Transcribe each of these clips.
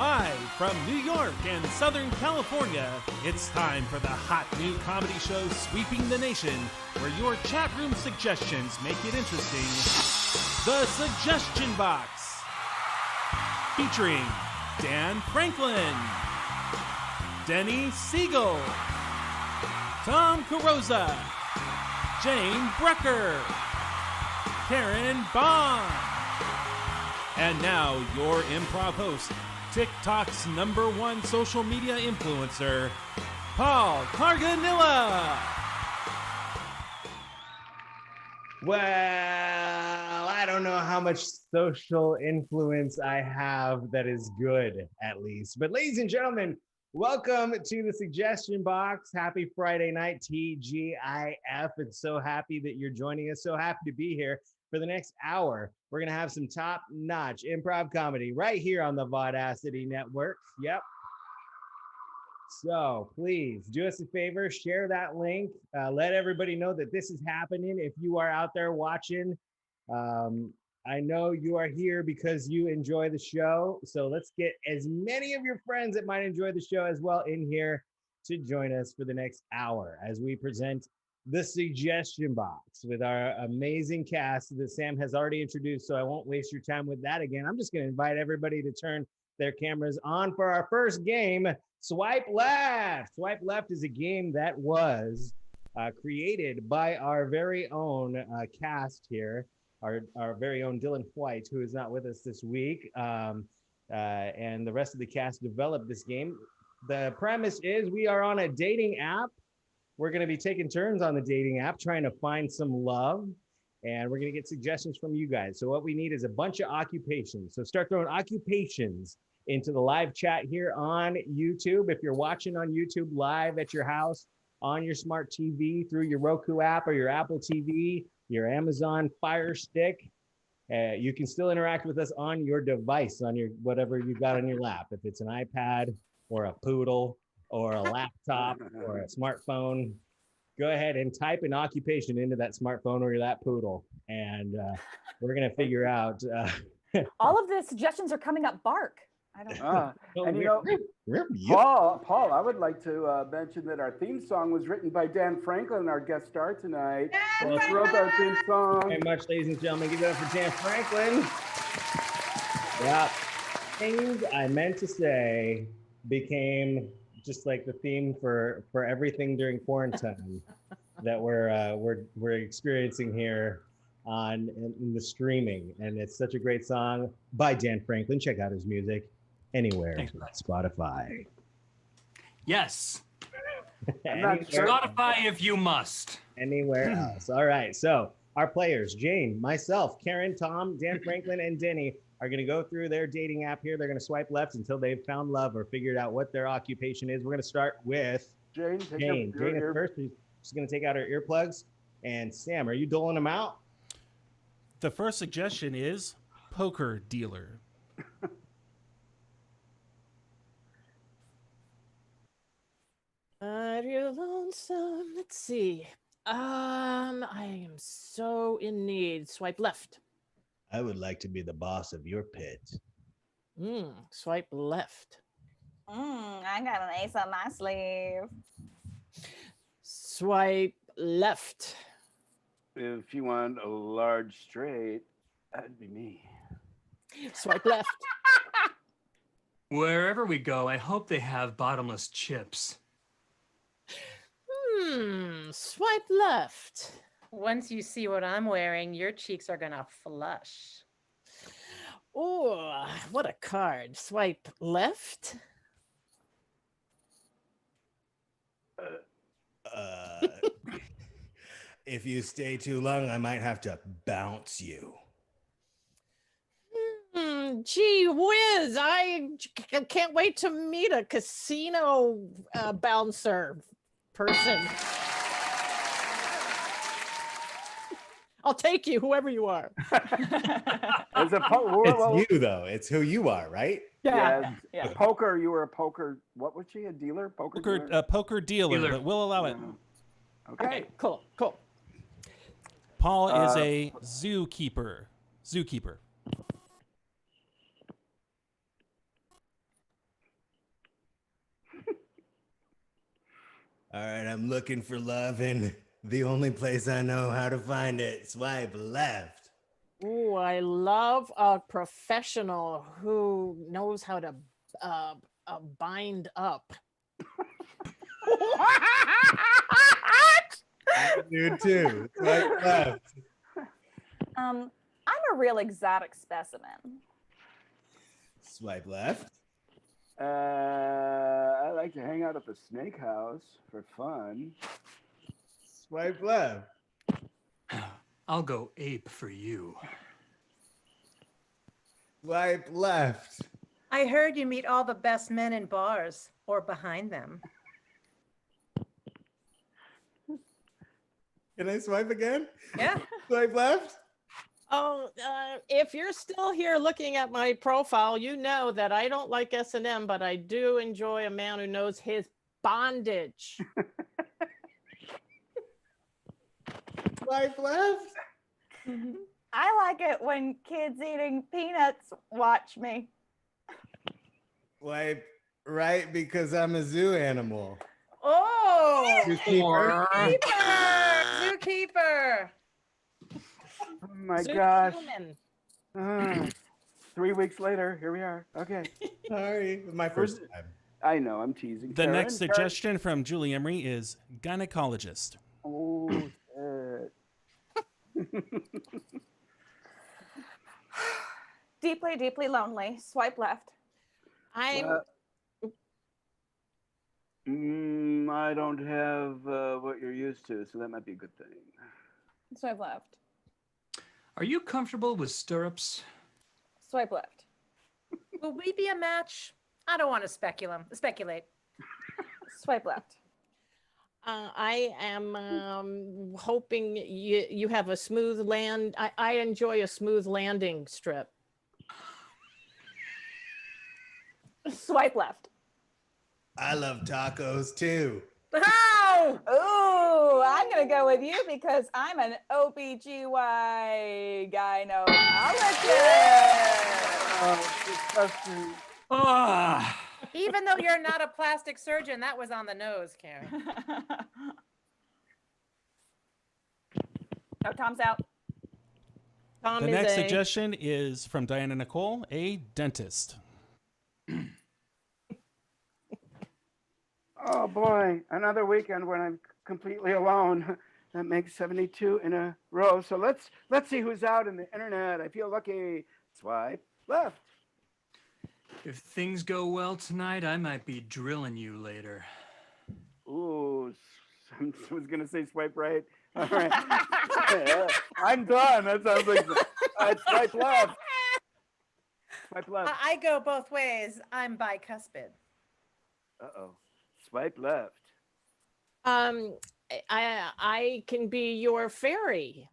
Live from New York and Southern California, it's time for the hot new comedy show sweeping the nation, where your chat room suggestions make it interesting. The Suggestion Box. Featuring Dan Franklin, Denny Siegel, Tom CARROZZA, Jane BRUCKER, Karen BAUGHN. And now, your improv host, TikTok's #1 social media influencer, Paul CARGANILLA. Well, I don't know how much social influence I have that is good, at least. But ladies and gentlemen, welcome to the Suggestion Box. Happy Friday night, TGIF. It's so happy that you're joining us. So happy to be here. For the next hour, we're going to have some top-notch improv comedy right here on the Vaudacity network. Yep. So please do us a favor, share that link. Let everybody know that this is happening. If you are out there watching, I know you are here because you enjoy the show. So let's get as many of your friends that might enjoy the show as well in here to join us for the next hour as we present the Suggestion Box with our amazing cast that Sam has already introduced, so I won't waste your time with that again. I'm just going to invite everybody to turn their cameras on for our first game, Swipe Left. Swipe Left is a game that was created by our very own cast here, our very own Dylan White, who is not with us this week, and the rest of the cast developed this game. The premise is we are on a dating app. We're going to be taking turns on the dating app, trying to find some love, and we're going to get suggestions from you guys. So what we need is a bunch of occupations. So start throwing occupations into the live chat here on YouTube. If you're watching on YouTube live at your house, on your smart TV, through your Roku app or your Apple TV, your Amazon Fire Stick, you can still interact with us on your device, on your whatever you got on your lap. If it's an iPad or a Poodle, or a laptop or a smartphone, go ahead and type an occupation into that smartphone or that Poodle. And we're going to figure out. All of the suggestions are coming up Bark. I don't know. And you know, Paul, I would like to mention that our theme song was written by Dan Franklin, our guest star tonight. He wrote our theme song. Very much, ladies and gentlemen. Give it up for Dan Franklin. Yeah. Things I meant to say became just like the theme for everything during quarantine that we're experiencing here in the streaming. And it's such a great song by Dan Franklin. Check out his music anywhere. Thanks, Spotify. Yes. Spotify if you must. Anywhere else. All right. So our players, Jane, myself, Karen, Tom, Dan Franklin, and Denny, are going to go through their dating app here. They're going to swipe left until they've found love or figured out what their occupation is. We're going to start with Jane. Jane is first. She's going to take out her earplugs. And Sam, are you doling them out? The first suggestion is poker dealer. Real lonesome. Let's see. I am so in need. Swipe left. I would like to be the boss of your pit. Swipe left. I got an ace on my sleeve. Swipe left. If you want a large straight, that'd be me. Swipe left. Wherever we go, I hope they have bottomless chips. Swipe left. Once you see what I'm wearing, your cheeks are gonna flush. Oh, what a card. Swipe left. If you stay too long, I might have to bounce you. Gee whiz, I can't wait to meet a casino bouncer person. I'll take you, whoever you are. It's you, though. It's who you are, right? Yeah. Poker, you were a poker. What was she? A dealer? Poker dealer, but we'll allow it. Okay, cool. Paul is a zookeeper. All right, I'm looking for love, and the only place I know how to find it, swipe left. Ooh, I love a professional who knows how to bind up. I do too. Swipe left. I'm a real exotic specimen. Swipe left. I like to hang out at the snake house for fun. Swipe left. I'll go ape for you. Swipe left. I heard you meet all the best men in bars or behind them. Can I swipe again? Yeah. Swipe left. Oh, if you're still here looking at my profile, you know that I don't like S&M, but I do enjoy a man who knows his bondage. Swipe left. I like it when kids eating peanuts watch me. Swipe right because I'm a zoo animal. Oh, Zookeeper. zookeeper. Oh my Zoo gosh. human. 3 weeks later, here we are. Okay. Sorry, my first time. I know, I'm teasing. The Karen, next suggestion from Julie Emery is gynecologist. Oh, shit. Deeply, deeply lonely. Swipe left. I'm I don't have what you're used to, so that might be a good thing. Swipe left. Are you comfortable with stirrups? Swipe left. Will we be a match? I don't want to speculate. Swipe left. I am hoping you have a smooth land. I enjoy a smooth landing strip. Swipe left. I love tacos too. Oh! Ooh, I'm going to go with you because I'm an OBGY gynecologist. Oh, disgusting. Ah, Even though you're not a plastic surgeon, that was on the nose, Karen. No, Tom's out. Tom The is next a- suggestion is from Diana Nicole, a dentist. Oh boy, another weekend when I'm completely alone. That makes 72 in a row. So let's see who's out in the internet. I feel lucky. Swipe left. if things go well tonight, I might be drilling you later. Ooh, I was gonna say swipe right. All right. Yeah, I'm done. That sounds like swipe left. Swipe left. I go both ways. I'm bicuspid. Uh-oh. Swipe left. I can be your fairy,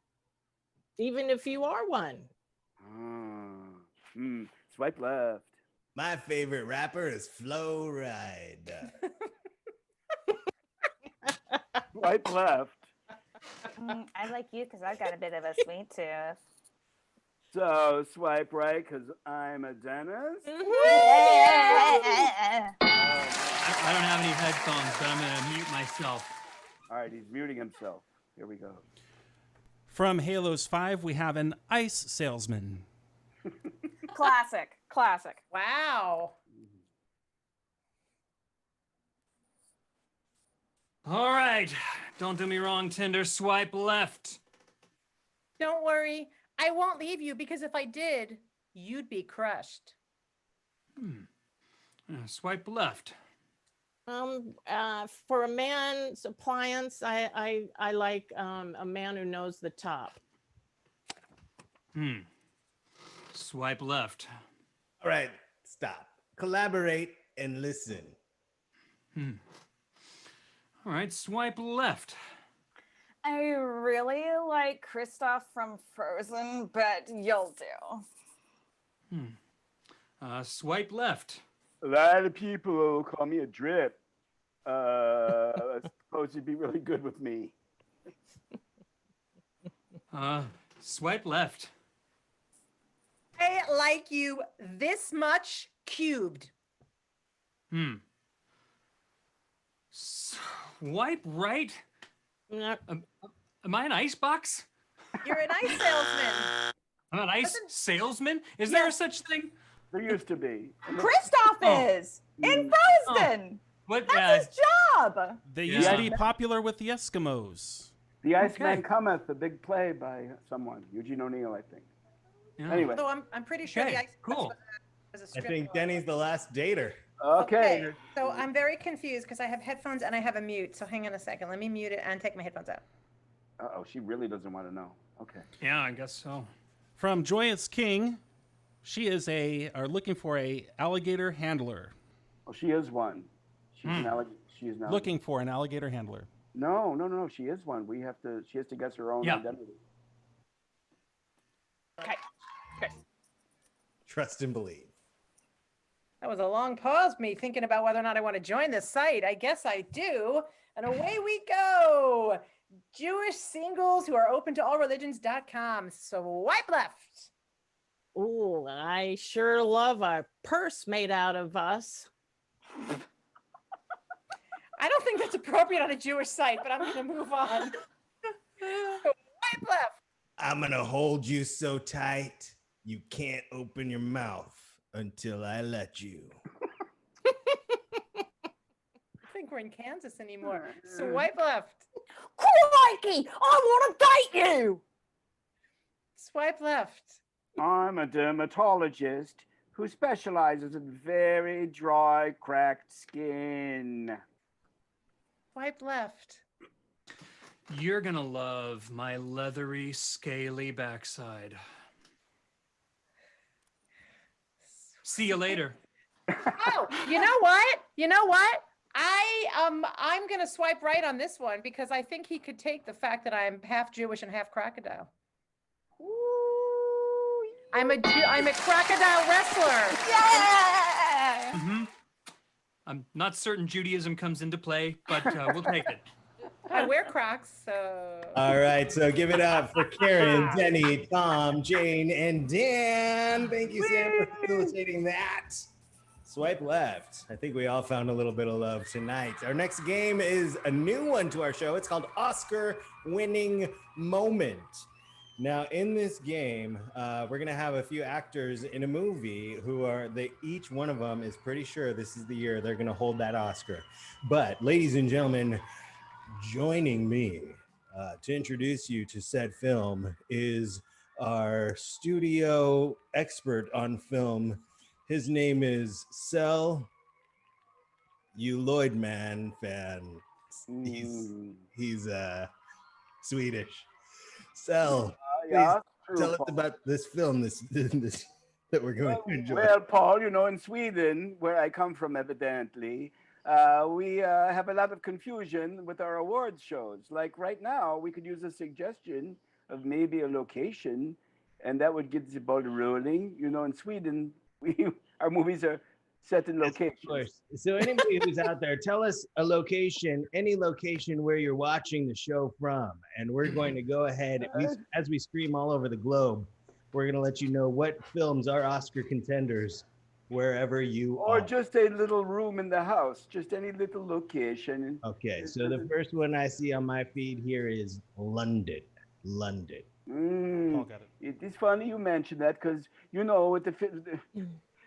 even if you are one. Swipe left. My favorite rapper is Flo Rida. Swipe left. I like you because I've got a bit of a sweet tooth. So swipe right because I'm a dentist. I don't have any headphones, but I'm gonna mute myself. All right, he's muting himself. Here we go. From Halos 5, we have an ice salesman. Classic. Classic. Wow. All right, don't do me wrong, Tinder. Swipe left. Don't worry. I won't leave you because if I did, you'd be crushed. Swipe left. For a man's appliance, I like a man who knows the top. Swipe left. All right, stop. Collaborate and listen. All right, swipe left. I really like Kristoff from Frozen, but you'll do. Swipe left. A lot of people call me a drip. I suppose you'd be really good with me. Swipe left. I like you this much cubed. Swipe right? No, Am I an icebox? You're an ice salesman. I'm an ice Doesn't- salesman? Is there a Yes. such thing? There used to be. Kristoff is in Frozen. What? That's his job. They used to Yeah. be popular with the Eskimos. The Iceman Okay. Cometh, a big play by someone, Eugene O'Neill, I think. Yeah. Anyway, Although I'm pretty sure Okay, the ice cool. was a I strip think club. Denny's the last dater. okay. So I'm very confused because I have headphones and I have a mute. So hang on a second. Let me mute it and take my headphones out. Uh-oh, she really doesn't want to know. Okay. Yeah, I guess so. From Joyous King, she is looking for a alligator handler. Well, she is one. She's she is now Looking for an alligator handler. No. She is one. She has to guess her own Yeah. identity. Okay. Trust and believe. That was a long pause, me thinking about whether or not I want to join this site. I guess I do. And away we go. Jewish singles who are open to all religions.com. Swipe left. ooh, I sure love a purse made out of us. I don't think that's appropriate on a Jewish site, but I'm going to move on. Swipe left. I'm gonna hold you so tight you can't open your mouth until I let you. I don't think we're in Kansas anymore. Swipe left. Crikey, I want to date you. Swipe left. I'm a dermatologist who specializes in very dry, cracked skin. Swipe left. You're gonna love my leathery, scaly backside. See you later. Oh, you know what? I'm gonna swipe right on this one because I think he could take the fact that I'm half Jewish and half crocodile. I'm a crocodile wrestler. Yeah. Mm-hmm. I'm not certain Judaism comes into play, but we'll take it. I wear Crocs, so. All right, so give it up for Karen, Denny, Tom, Jane, and Dan. Thank you, Sam, for facilitating that. Swipe left. I think we all found a little bit of love tonight. Our next game is a new one to our show. It's called Oscar Winning Moment. Now, in this game, we're gonna have a few actors in a movie who each one of them is pretty sure this is the year they're gonna hold that Oscar. But, ladies and gentlemen, joining me to introduce you to said film is our studio expert on film. His name is Sel, you Lloydman fan. He's Swedish. Sel, Yeah, tell us about this film this that we're going to enjoy. Well, Paul, in Sweden, where I come from, evidently, we have a lot of confusion with our awards shows. Like right now, we could use a suggestion of maybe a location, and that would get the ball rolling. In Sweden, our movies are set in locations. Of course. So anybody who's out there, tell us a location, any location where you're watching the show from. And we're going to go ahead, as we scream all over the globe, we're going to let you know what films are Oscar contenders wherever you Or are. just a little room in the house, just any little location. Okay, so the first one I see on my feed here is London. London. Paul got it. It is funny you mention that because, with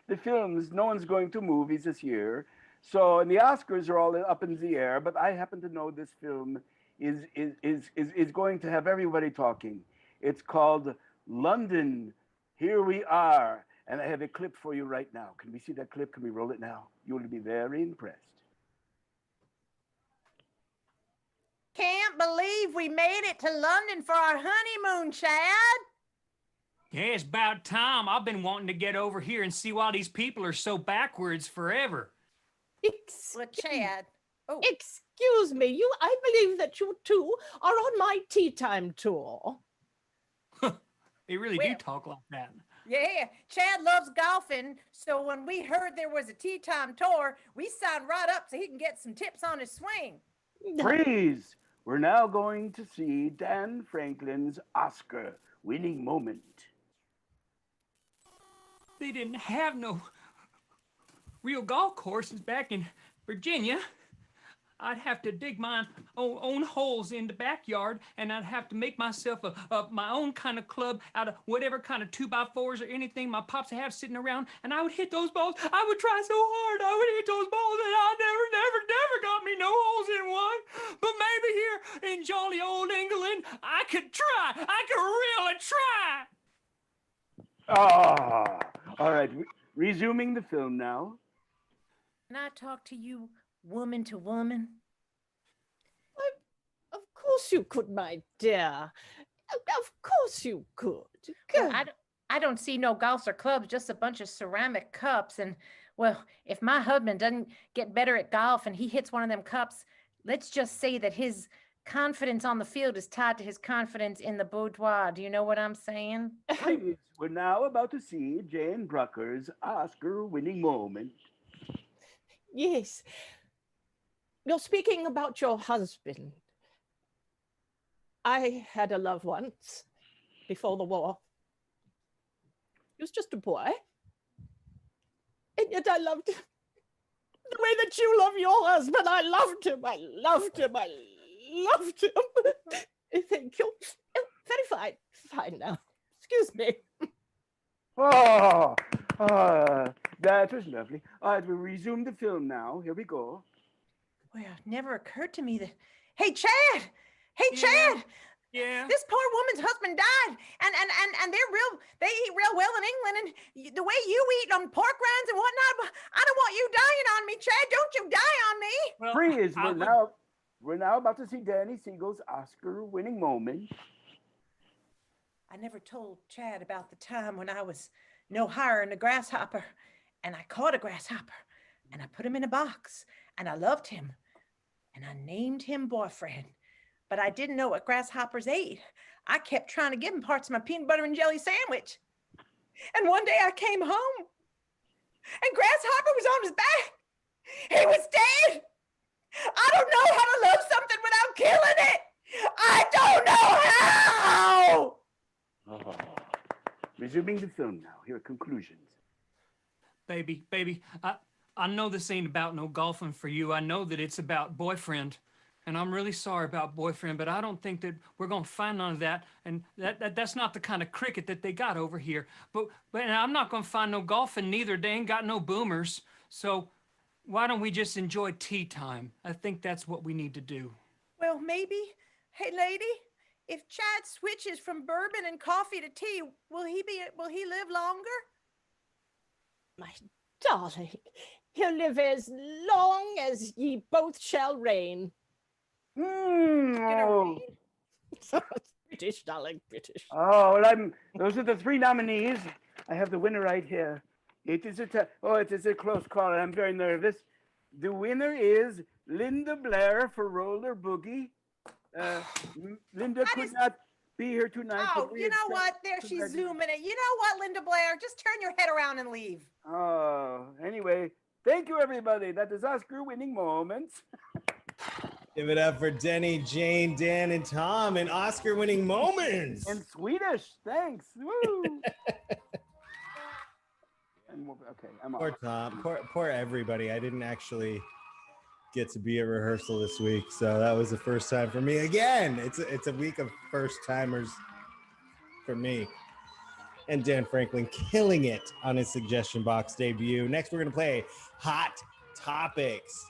the films, no one's going to movies this year. So, and the Oscars are all up in the air, but I happen to know this film is going to have everybody talking. It's called London, Here We Are. And I have a clip for you right now. Can we see that clip? Can we roll it now? You will be very impressed. Can't believe we made it to London for our honeymoon, Chad. Yeah, it's about time. I've been wanting to get over here and see why these people are so backwards forever. Well, Chad. Oh, Excuse me, I believe that you two are on my tea time tour. They really do Well- talk like that. yeah. Chad loves golfing. So when we heard there was a tea time tour, we signed right up so he can get some tips on his swing. Freeze! We're now going to see Dan Franklin's Oscar winning moment. They didn't have no real golf courses back in Virginia. I'd have to dig my own holes in the backyard, and I'd have to make myself my own kind of club out of whatever kind of 2x4s or anything my pops have sitting around, and I would hit those balls. I would try so hard. I would hit those balls, and I never got me no holes in one. But maybe here in jolly old England, I could try. I could really try. Ah, all right. Resuming the film now. Can I talk to you woman to woman? Of course you could, my dear. Of course you could. Well, I don't see no golfs or clubs, just a bunch of ceramic cups. And, well, if my husband doesn't get better at golf and he hits one of them cups, let's just say that his confidence on the field is tied to his confidence in the boudoir. Do you know what I'm saying? Please, we're now about to see Jane Brucker's Oscar-winning moment. Yes. You're speaking about your husband. I had a love once before the war. He was just a boy. And yet I loved him. The way that you love your husband, I loved him. I loved him. I loved him. Thank you. Very fine. Fine now. Excuse me. Oh, that was lovely. All right, we'll resume the film now. Here we go. Well, it never occurred to me that. Hey, Chad! Hey, Chad! Yeah. This poor woman's husband died, and they eat real well in England, and the way you eat on pork rinds and whatnot, I don't want you dying on me, Chad. Don't you die on me. Well, Freeze! We're now about to see Danny Siegel's Oscar-winning moment. I never told Chad about the time when I was no higher than a grasshopper, and I caught a grasshopper, and I put him in a box, and I loved him, and I named him Boyfriend. But I didn't know what grasshoppers ate. I kept trying to give him parts of my peanut butter and jelly sandwich. And one day I came home, and Grasshopper was on his back. He was dead. I don't know how to love something without killing it. I don't know how. Oh. Resuming the film now. Here are conclusions. Baby, I know this ain't about no golfing for you. I know that it's about Boyfriend. And I'm really sorry about Boyfriend, but I don't think that we're gonna find none of that. And that's not the kind of cricket that they got over here. But and I'm not gonna find no golfing neither. They ain't got no boomers. So why don't we just enjoy tea time? I think that's what we need to do. Well, maybe. Hey, lady, if Chad switches from bourbon and coffee to tea, will he live longer? My darling, he'll live as long as ye both shall reign. Oh. British, darling, British. Oh, well, those are the three nominees. I have the winner right here. It is a close call. I'm very nervous. The winner is Linda Blair for Roller Boogie. Linda could not be here tonight. Oh, you know what? There she's zooming it. You know what, Linda Blair? Just turn your head around and leave. Oh, anyway, thank you, everybody. That is Oscar-winning moments. Give it up for Denny, Jane, Dan, and Tom, and Oscar-winning moments. In Swedish, thanks. Woo! Okay, I'm Poor off. Tom. Poor everybody. I didn't actually get to be at rehearsal this week, so that was the first time for me. Again, it's a week of first timers for me. And Dan Franklin killing it on his suggestion box debut. Next, we're gonna play Hot Topics.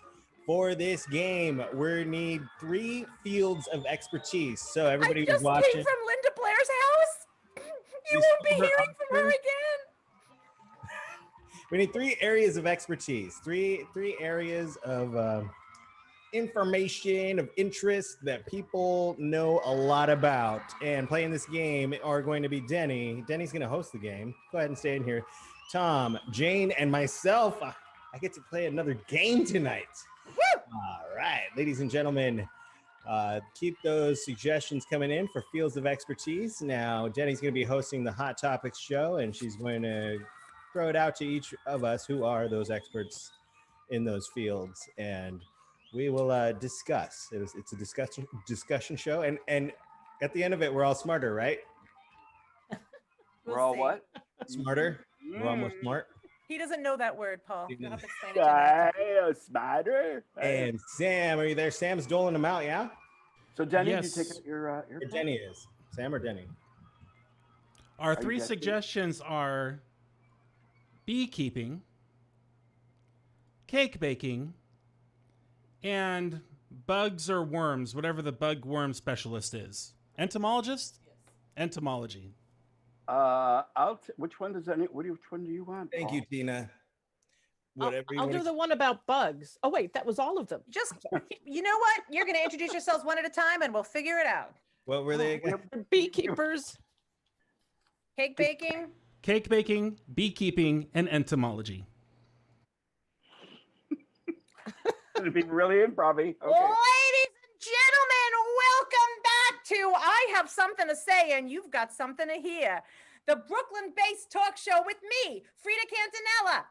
For this game, we need 3 fields of expertise. So everybody who's watching, I just came from Linda Blair's house. You won't be hearing from her again. we need 3 areas of expertise, three areas of information, of interest that people know a lot about. And playing this game are going to be Denny. Denny's going to host the game. Go ahead and stay in here. Tom, Jane, and myself. I get to play another game tonight. Woo! All right, ladies and gentlemen, keep those suggestions coming in for fields of expertise. Now, Jenny's going to be hosting the Hot Topics show, and she's going to throw it out to each of us who are those experts in those fields, and we will discuss. It's a discussion show, and at the end of it, we're all smarter, right? We're all what? Smarter. We're all more smart. He doesn't know that word, Paul. He You'll have to doesn't. explain it to him. A spider. And Sam, are you there? Sam's doling them out, yeah? So Denny, Yes. you take your Or Denny is. Sam or Denny? Our you 3 guessing? suggestions are beekeeping, cake baking, and bugs or worms, whatever the bug worm specialist is. Entomologist? Entomology. Which one does any? Which one do you want? Thank Paul? you, Tina. Whatever you I'll want do the one about bugs. Oh wait, that was all of them. Just, you know what? You're going to introduce yourselves one at a time and we'll figure it out. What were they again? Beekeepers. Cake baking. Cake baking, beekeeping, and entomology. It'd be really improv-y. Okay. Ladies and gentlemen, welcome back to I Have Something to Say and You've Got Something to Hear, the Brooklyn-based talk show with me, Frida Cantanella.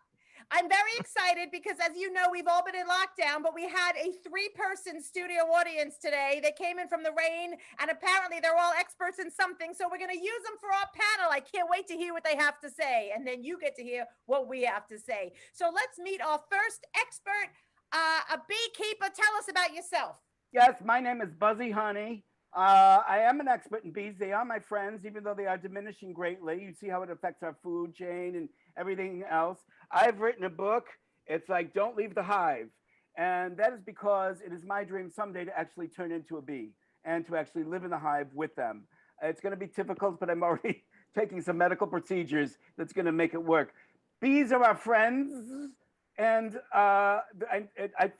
I'm very excited because, as you know, we've all been in lockdown, but we had a 3-person studio audience today. They came in from the rain, and apparently they're all experts in something, so we're going to use them for our panel. I can't wait to hear what they have to say, and then you get to hear what we have to say. So let's meet our first expert, a beekeeper. Tell us about yourself. Yes, my name is Buzzy Honey. I am an expert in bees. They are my friends, even though they are diminishing greatly. You see how it affects our food chain and everything else. I've written a book. It's like, don't leave the hive. And that is because it is my dream someday to actually turn into a bee and to actually live in the hive with them. It's going to be difficult, but I'm already taking some medical procedures that's going to make it work. Bees are our friends. And I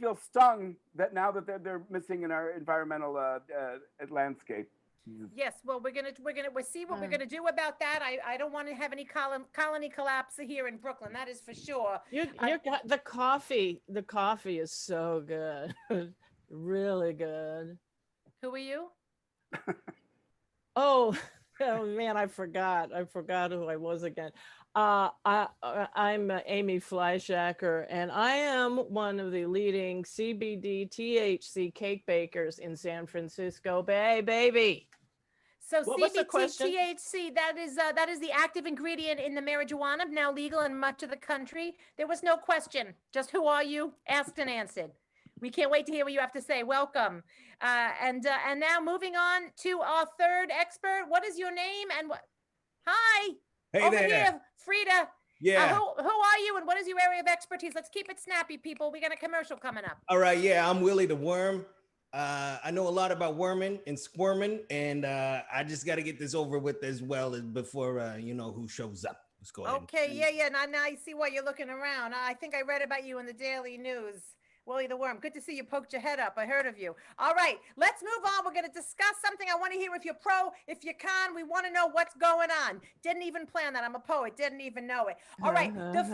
feel stung that now that they're missing in our environmental landscape. Yes, well, we'll see what we're gonna do about that. I don't want to have any colony collapse here in Brooklyn. That is for sure. You got the coffee. The coffee is so good, really good. Who are you? Oh man, I forgot who I was again. I'm Amy Fleischacker, and I am one of the leading CBD THC cake bakers in San Francisco Bay, baby. So What was the CBT, question? THC, that is the active ingredient in the marijuana, now legal in much of the country. There was no question. Just who are you? Asked and answered. We can't wait to hear what you have to say. Welcome. And now moving on to our third expert. What is your name and what? Hi. Hey Over there. here, Frida. Yeah. Who are you and what is your area of expertise? Let's keep it snappy, people. We got a commercial coming up. All right, yeah, I'm Willie the Worm. I know a lot about worming and squirming, and I just got to get this over with as well as before you know who shows up. Let's go ahead. Okay, yeah. Now I see why you're looking around. I think I read about you in the Daily News. Willie the Worm, good to see you poked your head up. I heard of you. All right, let's move on. We're going to discuss something. I want to hear if you're pro, if you're con. We want to know what's going on. Didn't even plan that. I'm a poet. Didn't even know it. All right, the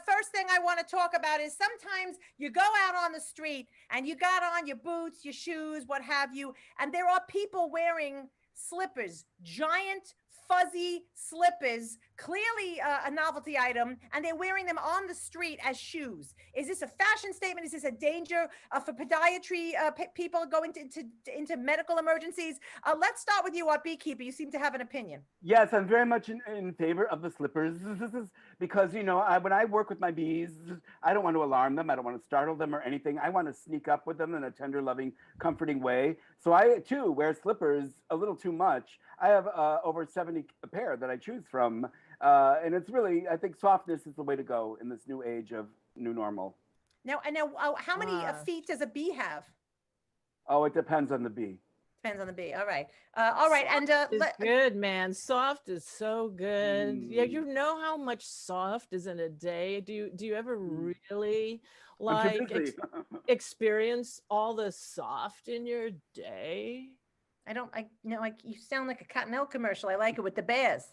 first thing I want to talk about is sometimes you go out on the street and you got on your boots, your shoes, what have you, and there are people wearing slippers, giant fuzzy slippers, clearly a novelty item, and they're wearing them on the street as shoes. Is this a fashion statement? Is this a danger for podiatry people going into medical emergencies? Let's start with you, our beekeeper. You seem to have an opinion. Yes, I'm very much in favor of the slippers. This is because, you know, when I work with my bees, I don't want to alarm them. I don't want to startle them or anything. I want to sneak up with them in a tender, loving, comforting way. So I, too, wear slippers a little too much. I have over 70 pair that I choose from. And it's really, I think softness is the way to go in this new age of new normal. Now, how many feet does a bee have? Oh, it depends on the bee. Depends on the bee. All right. All right. And It's good, man. Soft is so good. Yeah, you know how much soft is in a day. Do you ever really like experience all the soft in your day? Like you sound like a Cottonelle commercial. I like it with the bears.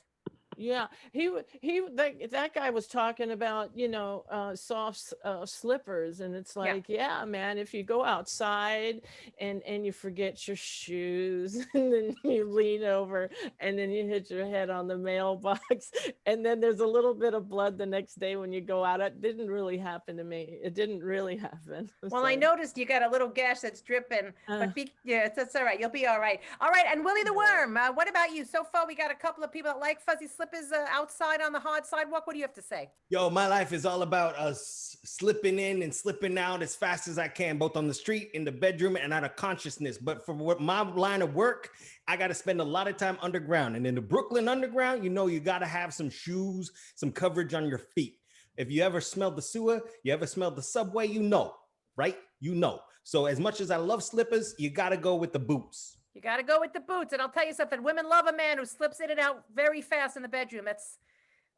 Yeah, that guy was talking about, you know, soft slippers, and it's like, yeah, man, if you go outside and you forget your shoes and then you lean over and then you hit your head on the mailbox and then there's a little bit of blood the next day when you go out. It didn't really happen to me. It didn't really happen. Well, I noticed you got a little gash that's dripping, but that's all right. You'll be all right. All right, and Willie the Worm, what about you? So far, we got a couple of people that like fuzzy slippers. slip is outside on the hard sidewalk? What do you have to say? Yo, my life is all about slipping in and slipping out as fast as I can, both on the street, in the bedroom, and out of consciousness. But for my line of work, I got to spend a lot of time underground. And in the Brooklyn underground, you know, you got to have some shoes, some coverage on your feet. If you ever smelled the sewer, you ever smelled the subway, you know, right? You know. So as much as I love slippers, you got to go with the boots. You got to go with the boots. And I'll tell you something, women love a man who slips in and out very fast in the bedroom.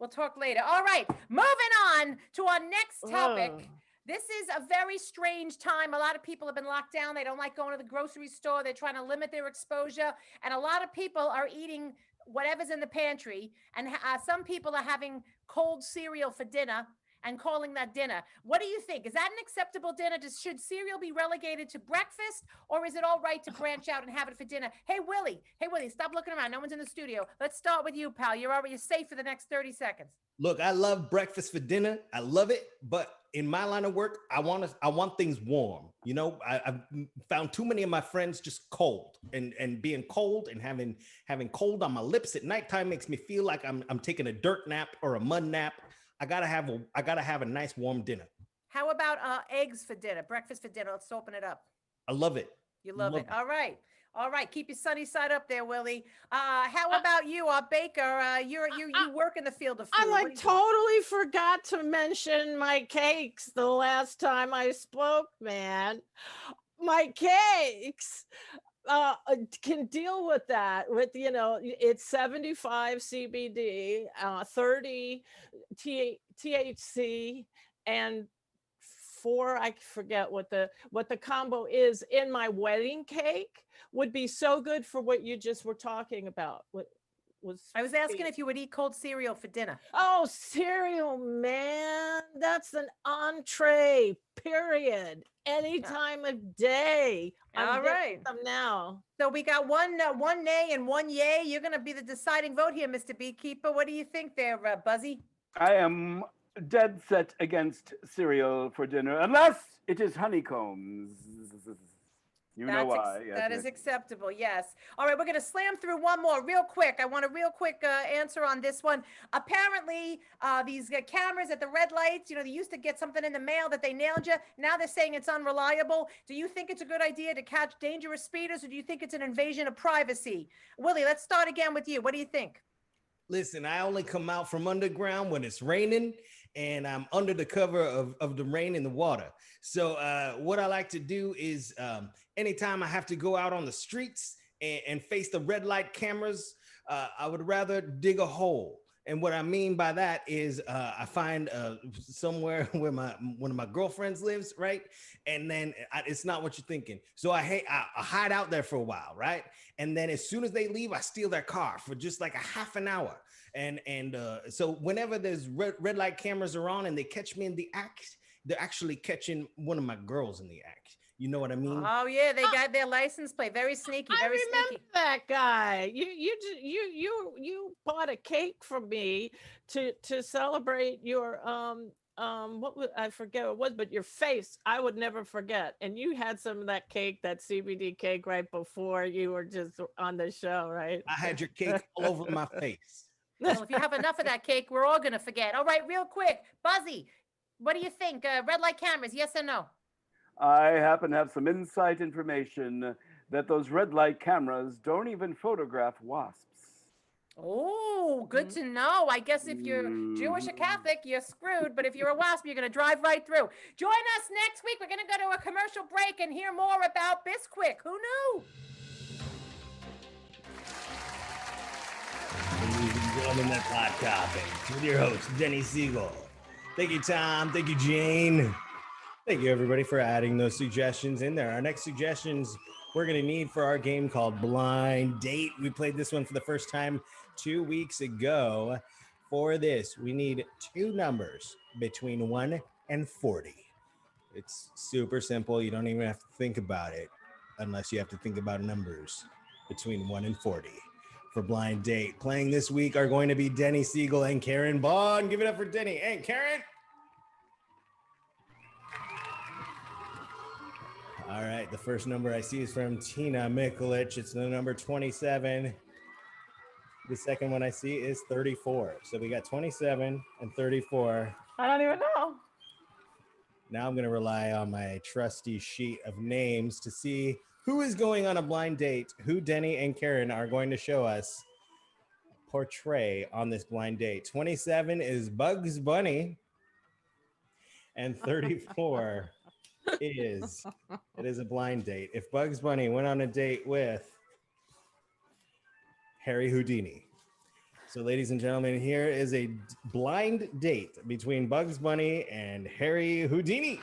We'll talk later. All right, moving on to our next topic. Oh. This is a very strange time. A lot of people have been locked down. They don't like going to the grocery store. They're trying to limit their exposure. And a lot of people are eating whatever's in the pantry. And some people are having cold cereal for dinner and calling that dinner. What do you think? Is that an acceptable dinner? Should cereal be relegated to breakfast, or is it all right to branch out and have it for dinner? Hey, Willie, stop looking around. No one's in the studio. Let's start with you, pal. You're safe for the next 30 seconds. Look, I love breakfast for dinner. I love it. But in my line of work, I want things warm. You know, I've found too many of my friends just cold, and being cold and having cold on my lips at nighttime makes me feel like I'm taking a dirt nap or a mud nap. I gotta have a nice warm dinner. How about eggs for dinner, breakfast for dinner? Let's open it up. I love it. You love it. All right. Keep your sunny side up there, Willie. How about you, baker? You work in the field of food. I totally forgot to mention my cakes the last time I spoke, man. My cakes can deal with that. With, you know, it's 75 CBD, 30 THC, and 4, I forget what the combo is in my wedding cake. Would be so good for what you just were talking about. I was asking if you would eat cold cereal for dinner. Oh, cereal, man. That's an entree, period. Any time of day. All right. Them now. So we got one nay and one yay. You're going to be the deciding vote here, Mr. Beekeeper. What do you think there, Buzzy? I am dead set against cereal for dinner, unless it is honeycombs. You know why. Yes, that is acceptable, yes. All right, we're going to slam through one more real quick. I want a real quick answer on this one. Apparently, these cameras at the red lights, you know, they used to get something in the mail that they nailed you. Now they're saying it's unreliable. Do you think it's a good idea to catch dangerous speeders, or do you think it's an invasion of privacy? Willie, let's start again with you. What do you think? Listen, I only come out from underground when it's raining, and I'm under the cover of the rain and the water. So what I like to do is anytime I have to go out on the streets and face the red light cameras, I would rather dig a hole. And what I mean by that is I find somewhere where one of my girlfriends lives, right? And then it's not what you're thinking. So I hide out there for a while, right? And then as soon as they leave, I steal their car for just like a half an hour. And so whenever there's red light cameras are on and they catch me in the act, they're actually catching one of my girls in the act. You know what I mean? Oh yeah, they got their license plate. Very sneaky. Very sneaky. That guy. You bought a cake from me to celebrate your I forget what it was, but your face I would never forget. And you had some of that cake, that CBD cake, right before you were just on the show, right? I had your cake all over my face. Well, if you have enough of that cake, we're all gonna forget. All right, real quick, Buzzy, what do you think? Red light cameras, yes or no? I happen to have some inside information that those red light cameras don't even photograph wasps. Oh, good to know. I guess if you're Jewish or Catholic, you're screwed. But if you're a wasp, you're going to drive right through. Join us next week. We're going to go to a commercial break and hear more about Bisquick. Who knew? Ladies and gentlemen, that's Hot Topics with your host, Denny Siegel. Thank you, Tom. Thank you, Jane. Thank you, everybody, for adding those suggestions in there. Our next suggestions we're going to need for our game called Blind Date. We played this one for the first time 2 weeks ago. For this, we need 2 numbers between 1 and 40. It's super simple. You don't even have to think about it unless you have to think about numbers between 1 and 40. For Blind Date, playing this week are going to be Denny Siegel and Karen BAUGHN. Give it up for Denny and Karen. All right, the first number I see is from Tina Mikulich. It's the number 27. The second one I see is 34. So we got 27 and 34. I don't even know. Now I'm going to rely on my trusty sheet of names to see who is going on a blind date, who Denny and Karen are going to show us portray on this blind date. 27 is Bugs Bunny, and 34 it is a blind date. If Bugs Bunny went on a date with Harry Houdini. So ladies and gentlemen, here is a blind date between Bugs Bunny and Harry Houdini.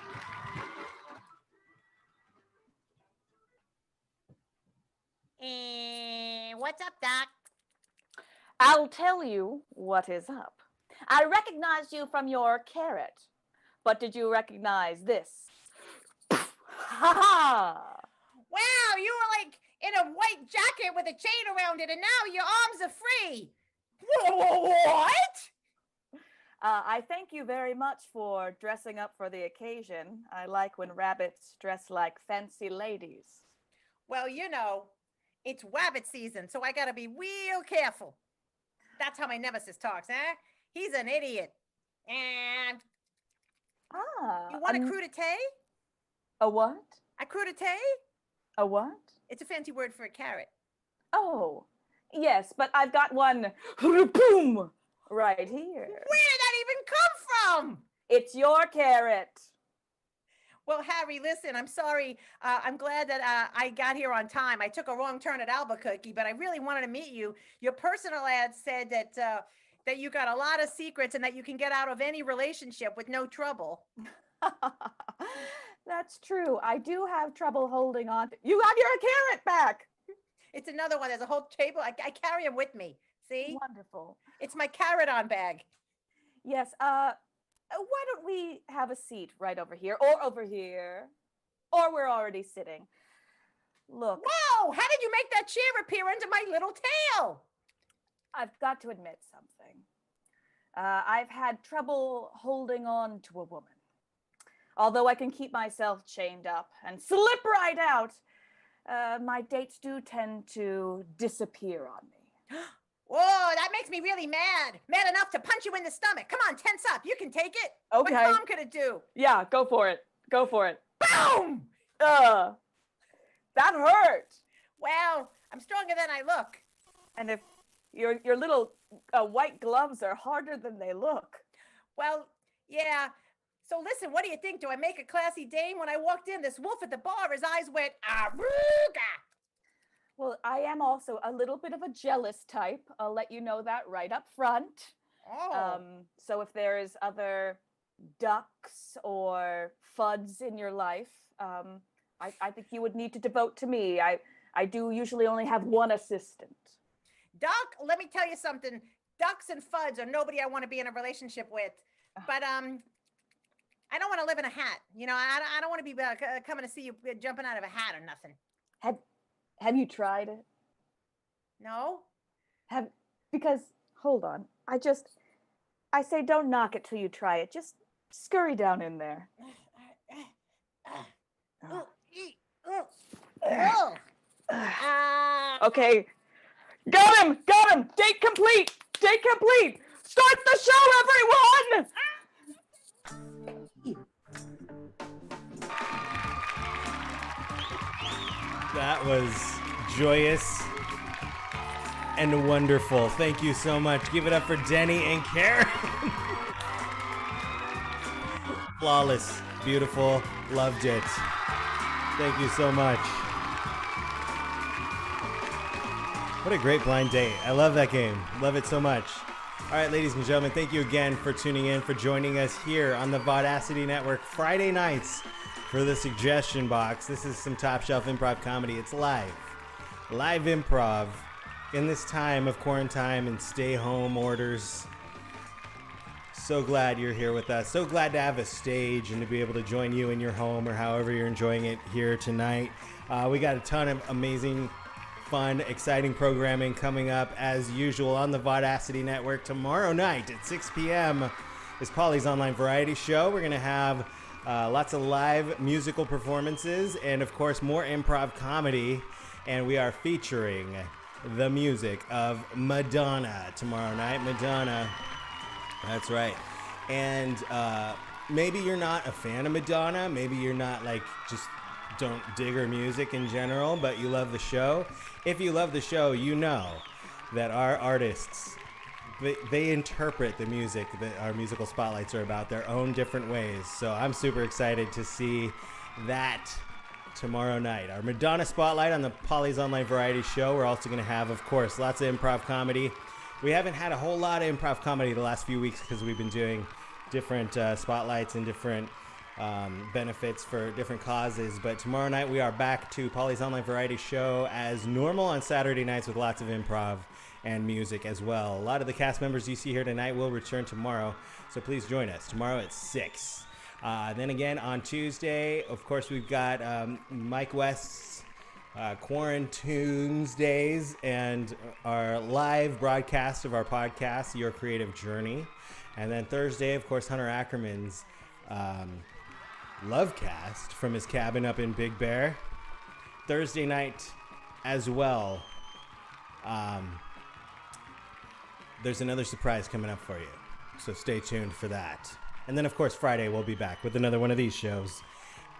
What's up, Doc? I'll tell you what is up. I recognized you from your carrot, but did you recognize this? Ha ha! Wow, you were like in a white jacket with a chain around it, and now your arms are free. What? I thank you very much for dressing up for the occasion. I like when rabbits dress like fancy ladies. Well, you know, it's wabbit season, so I gotta be real careful. That's how my nemesis talks, huh? He's an idiot. And you want a crudité? A what? A crudité? A what? It's a fancy word for a carrot. Oh, yes, but I've got one boom right here. Where did that even come from? It's your carrot. Well, Harry, listen, I'm sorry. I'm glad that I got here on time. I took a wrong turn at Albuquerque, but I really wanted to meet you. Your personal ad said that you got a lot of secrets and that you can get out of any relationship with no trouble. That's true. I do have trouble holding on. You have your carrot back. It's another one. There's a whole table. I carry them with me. See? Wonderful. It's my carrot-on bag. Yes. Why don't we have a seat right over here, or over here, or we're already sitting. Look. Whoa! How did you make that chair appear under my little tail? I've got to admit something. I've had trouble holding on to a woman. Although I can keep myself chained up and slip right out, my dates do tend to disappear on me. Whoa, that makes me really mad. Mad enough to punch you in the stomach. Come on, tense up. You can take it. Okay. What's Mom gonna do? Yeah, go for it. Go for it. Boom! That hurt. Well, I'm stronger than I look. And if your little white gloves are harder than they look. Well, yeah. So listen, what do you think? Do I make a classy dame? When I walked in, this wolf at the bar, his eyes went, Aruga! Well, I am also a little bit of a jealous type. I'll let you know that right up front. Oh. So if there's other ducks or fuds in your life, I think you would need to devote to me. I do usually only have one assistant. Doc, let me tell you something. Ducks and fuds are nobody I want to be in a relationship with. But I don't want to live in a hat. You know, I don't want to be coming to see you jumping out of a hat or nothing. Have you tried it? No? Because, hold on. I say don't knock it till you try it. Just scurry down in there. Okay. Got him! Date complete! Start the show, everyone! That was joyous and wonderful. Thank you so much. Give it up for Denny and Karen. Flawless, beautiful, loved it. Thank you so much. What a great blind date. I love that game. Love it so much. All right, ladies and gentlemen, thank you again for tuning in, for joining us here on the Vaudacity Network Friday nights for the Suggestion Box. This is some top shelf improv comedy. It's live improv in this time of quarantine and stay home orders. So glad you're here with us. So glad to have a stage and to be able to join you in your home or however you're enjoying it here tonight. We got a ton of amazing, fun, exciting programming coming up as usual on the Vaudacity Network. Tomorrow night at 6 p.m. is Polly's online variety show. We're going to have lots of live musical performances and, of course, more improv comedy. And we are featuring the music of Madonna tomorrow night. Madonna, that's right. And maybe you're not a fan of Madonna. Maybe you're not like just don't dig her music in general, but you love the show. If you love the show, you know that our artists, they interpret the music that our musical spotlights are about their own different ways. So I'm super excited to see that tomorrow night. Our Madonna spotlight on the Polly's Online Variety Show. We're also going to have, of course, lots of improv comedy. We haven't had a whole lot of improv comedy the last few weeks because we've been doing different spotlights and different benefits for different causes. But tomorrow night we are back to Polly's Online Variety Show as normal on Saturday nights with lots of improv and music as well. A lot of the cast members you see here tonight will return tomorrow, so please join us tomorrow at 6. Then again on Tuesday, of course, we've got Mike West's Quarantunes Days and our live broadcast of our podcast, Your Creative Journey. And then Thursday, of course, Hunter Ackerman's Lovecast from his cabin up in Big Bear. Thursday night as well. There's another surprise coming up for you, so stay tuned for that. And then, of course, Friday we'll be back with another one of these shows,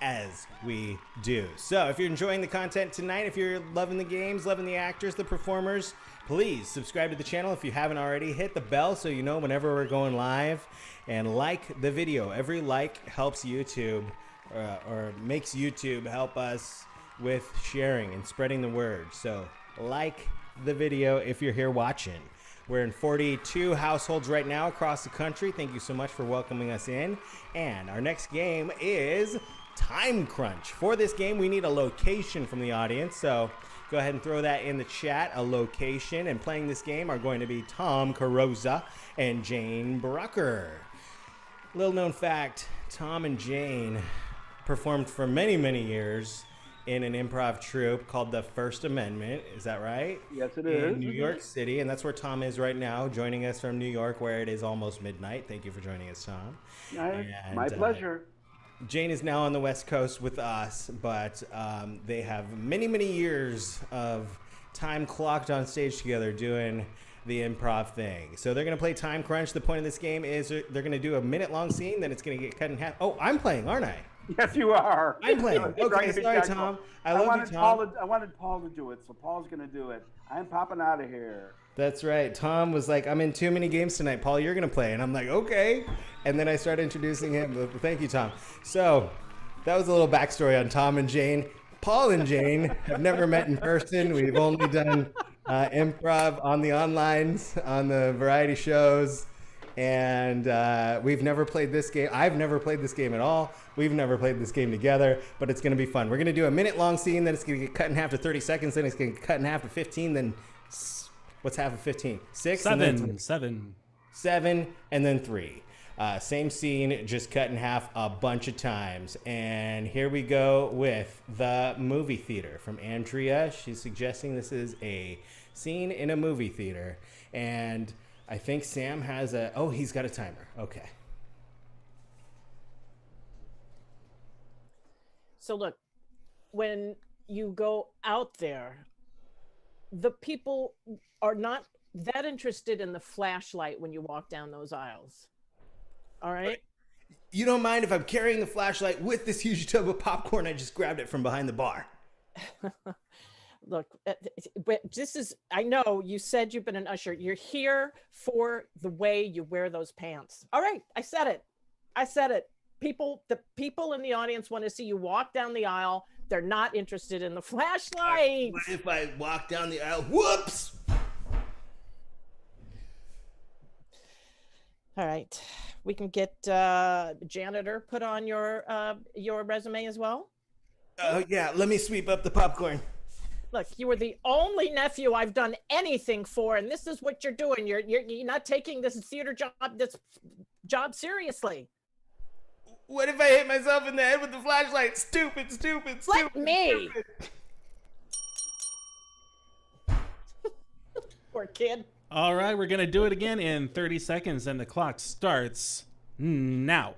as we do. So if you're enjoying the content tonight, if you're loving the games, loving the actors, the performers, please subscribe to the channel if you haven't already. Hit the bell so you know whenever we're going live, and like the video. Every like helps YouTube or makes YouTube help us with sharing and spreading the word. So like the video if you're here watching. We're in 42 households right now across the country. Thank you so much for welcoming us in. And our next game is Time Crunch. For this game, we need a location from the audience. So go ahead and throw that in the chat, a location. And playing this game are going to be Tom CARROZZA and Jane Brucker. Little known fact, Tom and Jane performed for many, many years in an improv troupe called the First Amendment. Is that right? Yes, it is. In New York City. And that's where Tom is right now, joining us from New York, where it is almost midnight. Thank you for joining us, Tom. My pleasure. Jane is now on the West Coast with us, but they have many, many years of time clocked on stage together doing the improv thing. So they're going to play Time Crunch. The point of this game is they're going to do a minute-long scene, then it's going to get cut in half. Oh, I'm playing, aren't I? Yes, you are. I'm playing. Okay, sorry, Tom. I love you, Tom. I wanted Paul to do it, so Paul's going to do it. I'm popping out of here. That's right. Tom was like, I'm in too many games tonight. Paul, you're going to play. And I'm like, okay. And then I started introducing him. Thank you, Tom. So that was a little backstory on Tom and Jane. Paul and Jane have never met in person. We've only done improv on the onlines, on the variety shows. And we've never played this game. I've never played this game at all. We've never played this game together, but it's going to be fun. We're going to do a minute-long scene, then it's going to get cut in half to 30 seconds, then it's going to get cut in half to 15, then what's half of 15? 6? 7. And then 7. 7, and then 3. Same scene, just cut in half a bunch of times. And here we go with the movie theater from Andrea. She's suggesting this is a scene in a movie theater. And I think Sam has a... Oh, he's got a timer. Okay. So look, when you go out there, the people are not that interested in the flashlight when you walk down those aisles. All right? You don't mind if I'm carrying the flashlight with this huge tub of popcorn? I just grabbed it from behind the bar. Look, this is, I know you said you've been an usher. You're here for the way you wear those pants. All right, I said it. The people in the audience want to see you walk down the aisle. They're not interested in the flashlight. What if I walk down the aisle? Whoops! All right, we can get janitor put on your resume as well. Yeah, let me sweep up the popcorn. Look, you were the only nephew I've done anything for, and this is what you're doing. You're not taking this job seriously. What if I hit myself in the head with the flashlight? Stupid. Let me. Poor kid. All right, we're going to do it again in 30 seconds, and the clock starts now.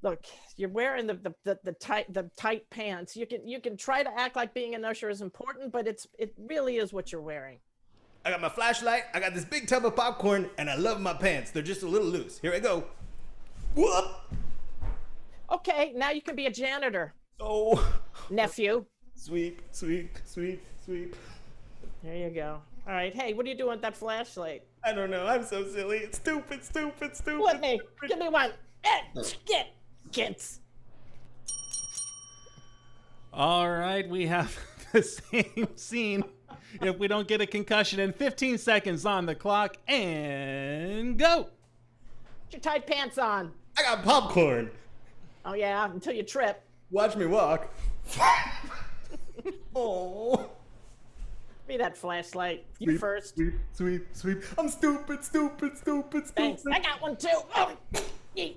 Look, you're wearing the tight pants. You can try to act like being an usher is important, but it really is what you're wearing. I got my flashlight, I got this big tub of popcorn, and I love my pants. They're just a little loose. Here I go. Whoop! Okay, now you can be a janitor. Oh. Nephew. Sweep, sweep, sweep, sweep. There you go. All right, hey, what are you doing with that flashlight? I don't know, I'm so silly. It's stupid, stupid, stupid. Let me. Give me one. Get. Kids. All right, we have the same scene. If we don't get a concussion in 15 seconds on the clock, and go. Put your tight pants on. I got popcorn. Oh yeah, until you trip. Watch me walk. Oh. Give me that flashlight. You Sweep, first. Sweep, sweep, sweep. I'm stupid, stupid, stupid, stupid. Thanks. I got one too. Oh, yeet.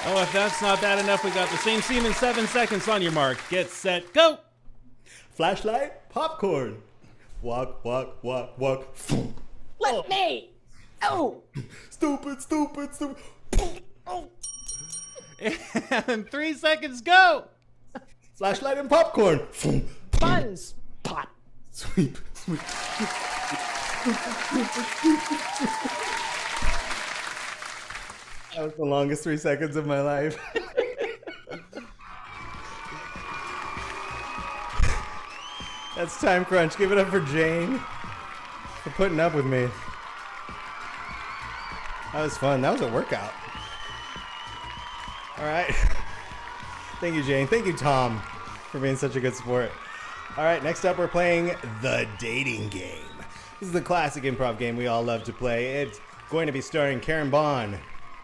Oh, if that's not bad enough, we got the same scene in 7 seconds. On your mark, get set, go. Flashlight, popcorn. Walk, walk, walk, walk. Let me. Oh. Stupid, stupid, stupid. Oh. And 3 seconds, go. Flashlight and popcorn. Buns. Pop. Sweep, sweep. That was the longest 3 seconds of my life. That's time crunch. Give it up for Jane for putting up with me. That was fun. That was a workout. All right. Thank you, Jane. Thank you, Tom, for being such a good sport. All right, next up, we're playing the dating game. This is the classic improv game we all love to play. It's going to be starring Karen Bond,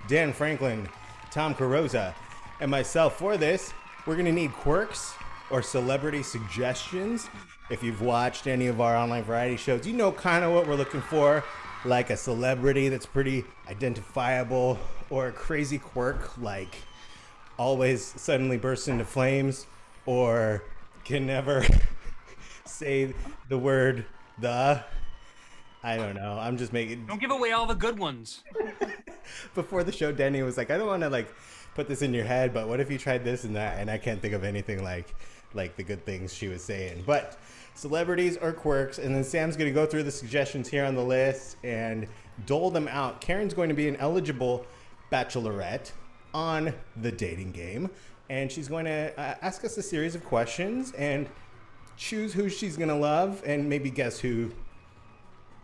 Dan Franklin, Tom Carrozza, and myself. For this, we're going to need quirks or celebrity suggestions. If you've watched any of our online variety shows, you know kind of what we're looking for, like a celebrity that's pretty identifiable, or a crazy quirk like always suddenly bursts into flames, or can never say the word the. I don't know. I'm just making. Don't give away all the good ones. Before the show, Denny was like, I don't want to like put this in your head, but what if you tried this and that? And I can't think of anything like the good things she was saying. But celebrities or quirks, and then Sam's going to go through the suggestions here on the list and dole them out. Karen's going to be an eligible bachelorette on the dating game, and she's going to ask us a series of questions and choose who she's going to love and maybe guess who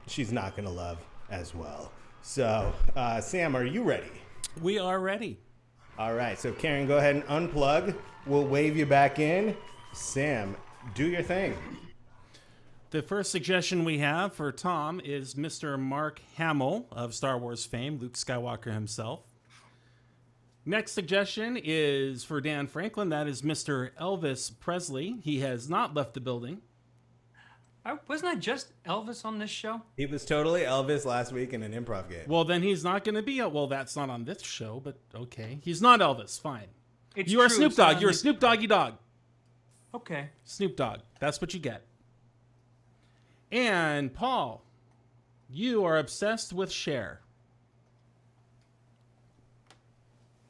she's not going to love as well. So, Sam, are you ready? We are ready. All right, so Karen, go ahead and unplug. We'll wave you back in. Sam, do your thing. The first suggestion we have for Tom is Mr. Mark Hamill of Star Wars fame, Luke Skywalker himself. Next suggestion is for Dan Franklin. That is Mr. Elvis Presley. He has not left the building. Wasn't I just Elvis on this show? He was totally Elvis last week in an improv game. Well, then he's not going to be. Well, that's not on this show, but okay. He's not Elvis. Fine. It's You are true, Snoop it's not Dogg. on You're a this- Snoop Doggy Dog. Okay. Snoop Dogg. That's what you get. And Paul, you are obsessed with Cher.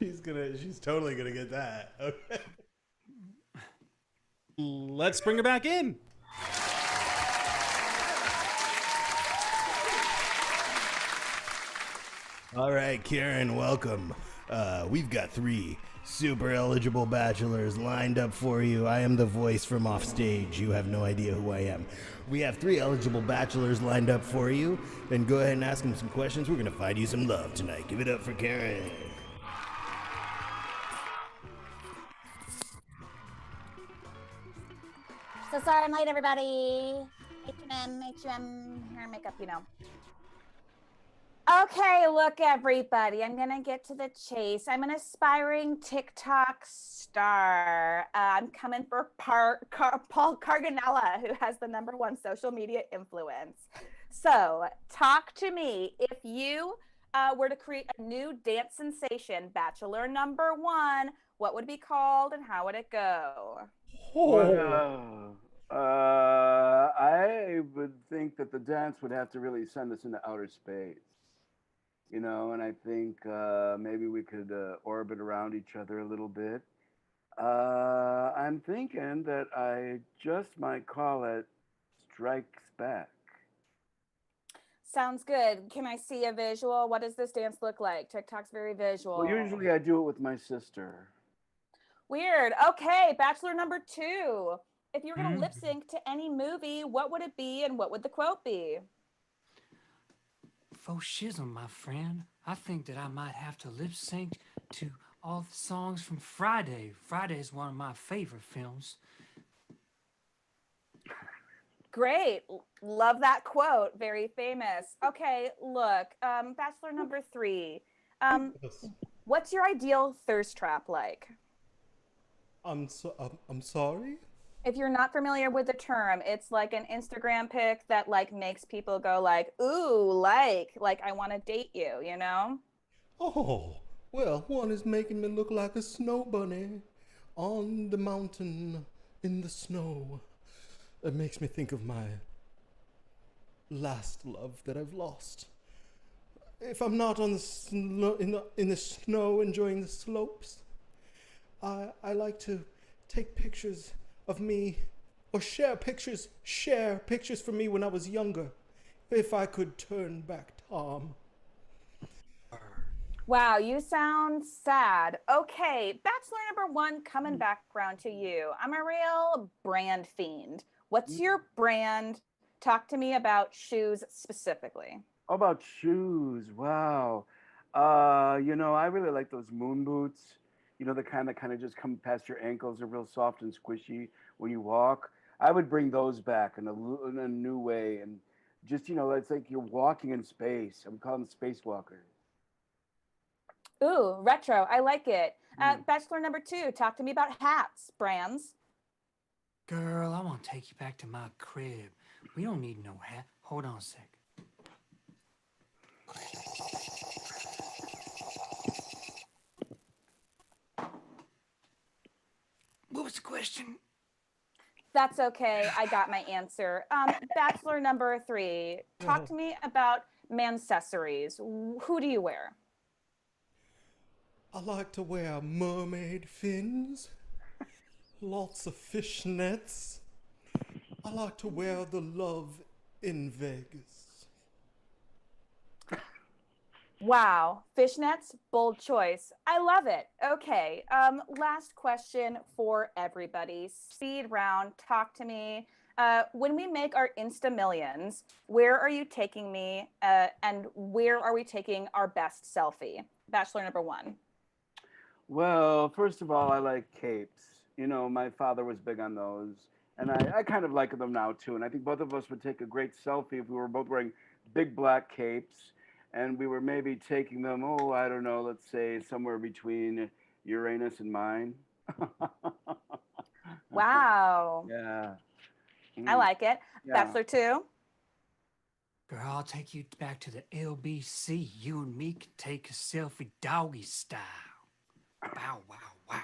She's totally gonna get that. Okay. Let's bring her back in. All right, Karen, welcome. We've got 3 super eligible bachelors lined up for you. I am the voice from off stage. You have no idea who I am. We have 3 eligible bachelors lined up for you. Then go ahead and ask them some questions. We're gonna find you some love tonight. Give it up for Karen. So sorry I'm late, everybody. H&M, hair and makeup, you know. Okay, look, everybody. I'm gonna get to the chase. I'm an aspiring TikTok star. I'm coming for Paul Carganilla, who has the #1 social media influence. So, talk to me. If you were to create a new dance sensation, Bachelor #1, what would it be called and how would it go? I would think that the dance would have to really send us into outer space. you know, and I think maybe we could orbit around each other a little bit. I'm thinking that I just might call it Strikes Back. Sounds good. Can I see a visual? What does this dance look like? TikTok's very visual. Well, usually I do it with my sister. Weird. Okay, Bachelor number 2. If you were going to lip sync to any movie, what would it be and what would the quote be? Faux shizzle, my friend. I think that I might have to lip sync to all the songs from Friday. Friday is one of my favorite films. Great. Love that quote. Very famous. Okay, look, Bachelor number 3. What's your ideal thirst trap like? I'm sorry? If you're not familiar with the term, it's like an Instagram pic that like makes people go like, ooh, like I want to date you, you know? Oh, well, one is making me look like a snow bunny on the mountain in the snow. It makes me think of my last love that I've lost. If I'm not on the in the snow enjoying the slopes, I like to take pictures of me or share pictures for me when I was younger. If I could turn back time. Wow, you sound sad. Okay, Bachelor number 1 coming back around to you. I'm a real brand fiend. What's your brand? Talk to me about shoes specifically. How about shoes? Wow. You know, I really like those moon boots. You know, the kind that kind of just come past your ankles, are real soft and squishy when you walk. I would bring those back in a new way, and just, you know, it's like you're walking in space. I would call them spacewalkers. Ooh, retro. I like it. Bachelor number 2, talk to me about hats, brands. Girl, I want to take you back to my crib. We don't need no hat. Hold on a sec. What was the question? That's okay. I got my answer. Bachelor number 3, talk to me about mancessories. Who do you wear? I like to wear mermaid fins, lots of fishnets. I like to wear the love in Vegas. Wow, fishnets, bold choice. I love it. Okay, last question for everybody. Speed round, talk to me. When we make our Insta Millions, where are you taking me and where are we taking our best selfie? Bachelor number 1. Well, first of all, I like capes. You know, my father was big on those. And I kind of like them now, too. And I think both of us would take a great selfie if we were both wearing big black capes. And we were maybe taking them, oh, I don't know, let's say somewhere between Uranus and mine. Wow. Yeah. I like it. Yeah. Bachelor 2. Girl, I'll take you back to the LBC. You and me can take a selfie doggy style. Wow, wow, wow.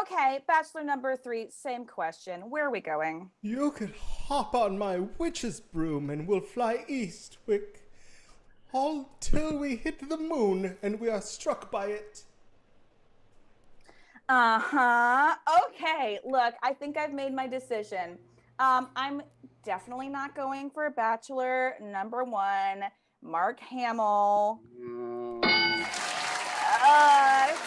Okay, Bachelor number 3, same question. Where are we going? You could hop on my witch's broom and we'll fly eastwick, all till we hit the moon and we are struck by it. Okay, look, I think I've made my decision. I'm definitely not going for Bachelor number 1, Mark Hamill.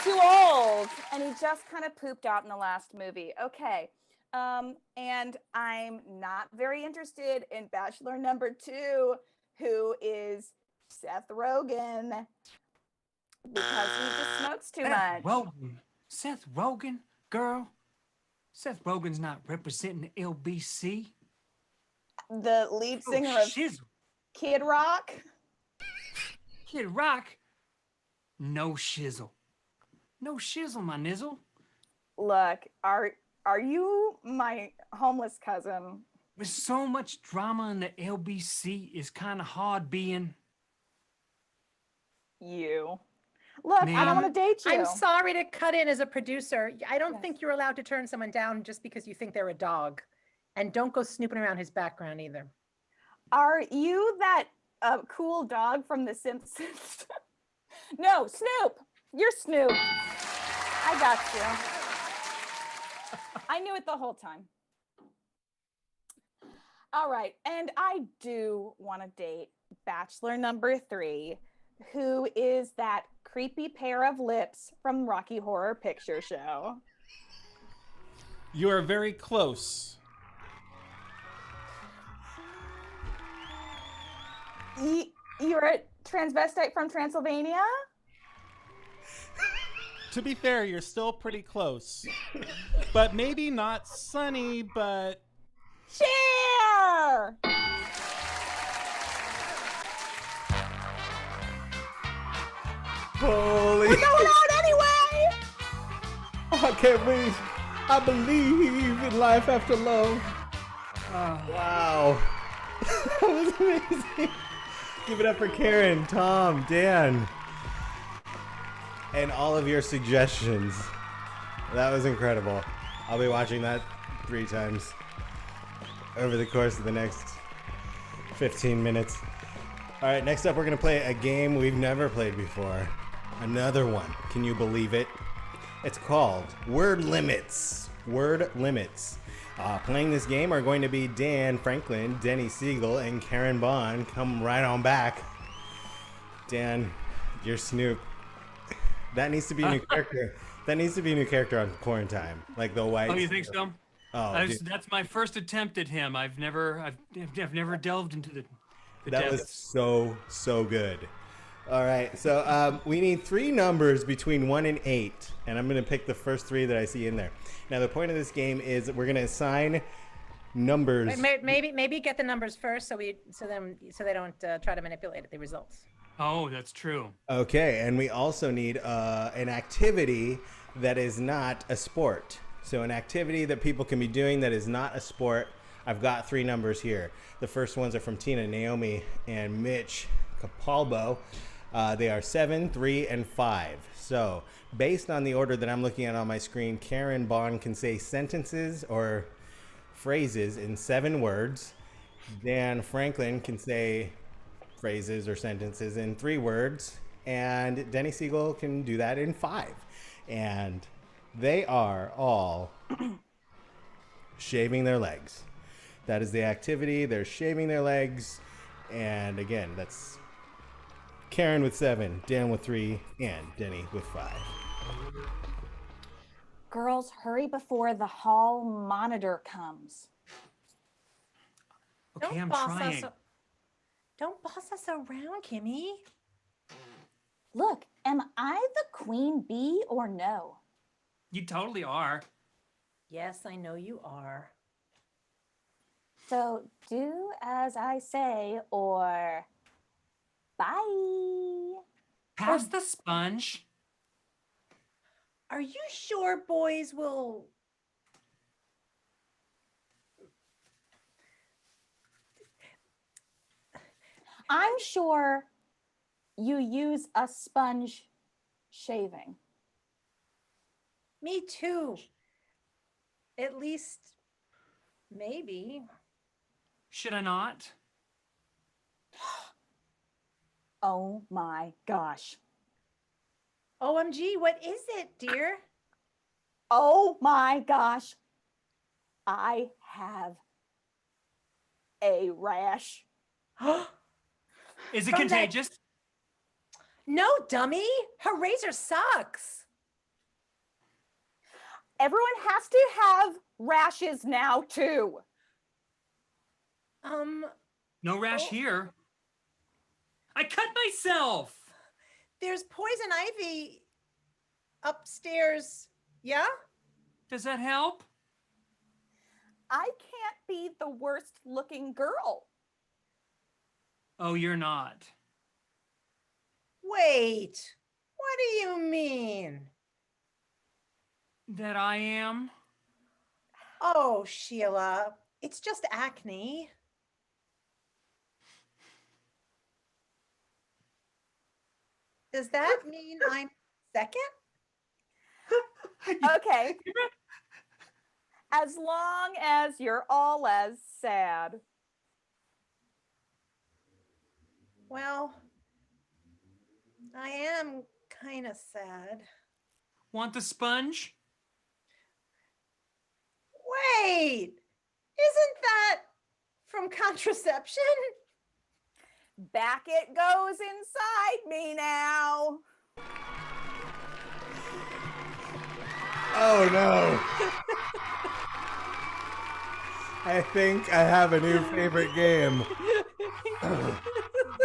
Too old. And he just kind of pooped out in the last movie. Okay. And I'm not very interested in Bachelor number 2, who is Seth Rogen, because he just smokes too much. Seth Rogen, girl. Seth Rogen's not representing the LBC. The lead singer of Kid Rock. Kid Rock? No shizzle. No shizzle, my nizzle. Look, are you my homeless cousin? With so much drama in the LBC, it's kind of hard being you. Look, I don't want to date you. I'm sorry to cut in as a producer. I don't think you're allowed to turn someone down just because you think they're a dog. And don't go snooping around his background either. Are you that a cool dog from The Simpsons. No, Snoop. You're Snoop. I got you. I knew it the whole time. All right, and I do want to date bachelor number 3, who is that creepy pair of lips from Rocky Horror Picture Show. You are very close. You're a transvestite from Transylvania? To be fair, you're still pretty close. But maybe not Sunny, but... Cher! Holy! We're going out anyway! I can't believe. I believe in life after love. Wow. That was amazing. Give it up for Karen, Tom, Dan, and all of your suggestions. That was incredible. I'll be watching that 3 times over the course of the next 15 minutes. All right, next up, we're going to play a game we've never played before. Another one. Can you believe it? It's called Word Limits. Word Limits. Playing this game are going to be Dan Franklin, Denny Siegel, and Karen BAUGHN. Come right on back. Dan, you're Snoop. That needs to be a new character. That needs to be a new character on Porn Time, like the white. Oh, you think so? Oh, That's my first attempt at him. I've never delved into the that was depths. so good. All right, so we need 3 numbers between 1 and 8, and I'm going to pick the first 3 that I see in there. Now, the point of this game is that we're going to assign numbers. Maybe get the numbers first, so they don't try to manipulate the results. Oh, that's true. Okay, and we also need an activity that is not a sport. So an activity that people can be doing that is not a sport. I've got 3 numbers here. The first ones are from Tina, Naomi, and Mitch Capalbo. They are 7, 3, and 5. So based on the order that I'm looking at on my screen, Karen BAUGHN can say sentences or phrases in 7 words. Dan Franklin can say phrases or sentences in 3 words. And Denny Siegel can do that in 5. And they are all shaving their legs. That is the activity. They're shaving their legs. And again, that's Karen with 7, Dan with 3, and Denny with 5. Girls, hurry before the hall monitor comes. Okay, I'm trying. Don't boss us around, Kimmy. Look, am I the queen bee or no? You totally are. Yes, I know you are. So do as I say or bye. Pass the sponge. Are you sure boys will... I'm sure you use a sponge shaving. Me too. At least, maybe. Should I not? Oh my gosh. OMG, what is it, dear? Oh my gosh. I have a rash. Is it From that- contagious? No, dummy. Her razor sucks. Everyone has to have rashes now too. No rash Oh. here. I cut myself. There's poison ivy upstairs. Yeah? Does that help? I can't be the worst looking girl. Oh, you're not. Wait. What do you mean? That I am? Oh, Sheila, it's just acne. Does that mean I'm second? Okay. As long as you're all as sad. Well, I am kind of sad. Want the sponge? Wait, isn't that from contraception? Back it goes inside me now. Oh no. I think I have a new favorite game.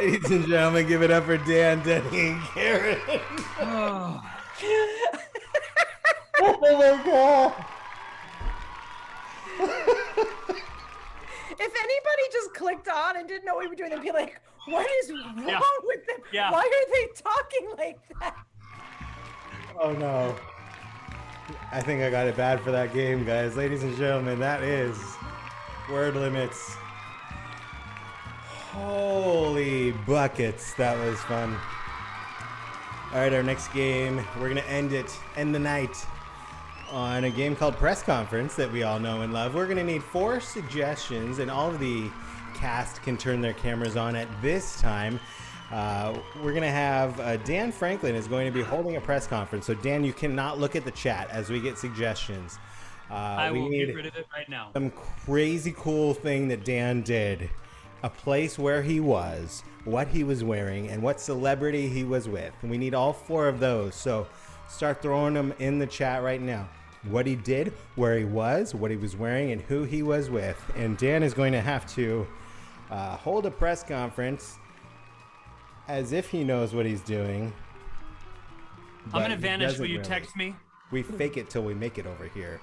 Ladies and gentlemen, give it up for Dan, Denny, and Karen. Oh. Oh my god. If anybody just clicked on and didn't know what we were doing, they'd be like, what is wrong with them? Yeah. Why are they talking like that? Oh no. I think I got it bad for that game, guys. Ladies and gentlemen, that is Word Limits. Holy buckets, that was fun. All right, our next game, we're gonna end the night on a game called Press Conference that we all know and love. We're gonna need 4 suggestions, and all of the cast can turn their cameras on at this time. We're gonna have Dan Franklin is going to be holding a press conference. So Dan, you cannot look at the chat as we get suggestions. I we will need get rid of it right now. some crazy cool thing that Dan did, a place where he was, what he was wearing, and what celebrity he was with. And we need all 4 of those. So start throwing them in the chat right now. What he did, where he was, what he was wearing, and who he was with. And Dan is going to have to hold a press conference as if he knows what he's doing. I'm gonna but he vanish. Will doesn't you really. text me? We fake it till we make it over here.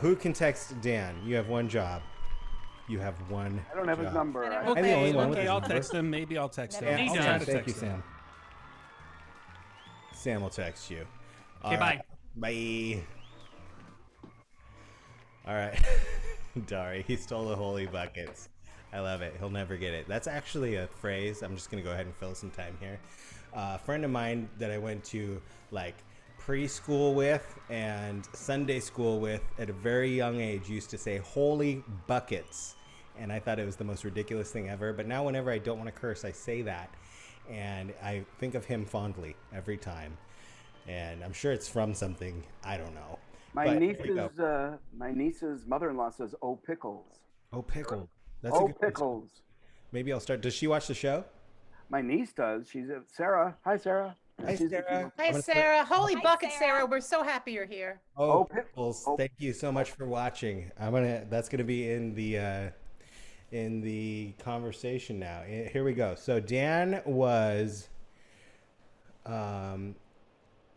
Who can text Dan? You have one job. You have one I don't have his job. number. I'm the only one with Okay, his I'll number. text him. Maybe I'll text him. Never I'll mind. try to Thank you, text him. Sam. Sam will text you. Okay, All right. bye. Bye. All right. Dari, he stole the holy buckets. I love it. He'll never get it. That's actually a phrase. I'm just going to go ahead and fill some time here. A friend of mine that I went to like preschool with and Sunday school with at a very young age used to say holy buckets. And I thought it was the most ridiculous thing ever. But now whenever I don't want to curse, I say that. And I think of him fondly every time. And I'm sure it's from something. I don't know. My But here we go. niece's mother-in-law says, "Oh pickles." Oh, pickle. That's a Oh good one. pickles. Maybe I'll start. Does she watch the show? My niece does. She's Sarah. Hi, Sarah. Hi, She's- Sarah. Hi, I'm gonna Sarah. Holy Hi, bucket, Sarah. Sarah. We're so happy you're here. Oh, Oh, pickles. oh. Thank you so much for watching. That's gonna be in the conversation now. Here we go. So Dan was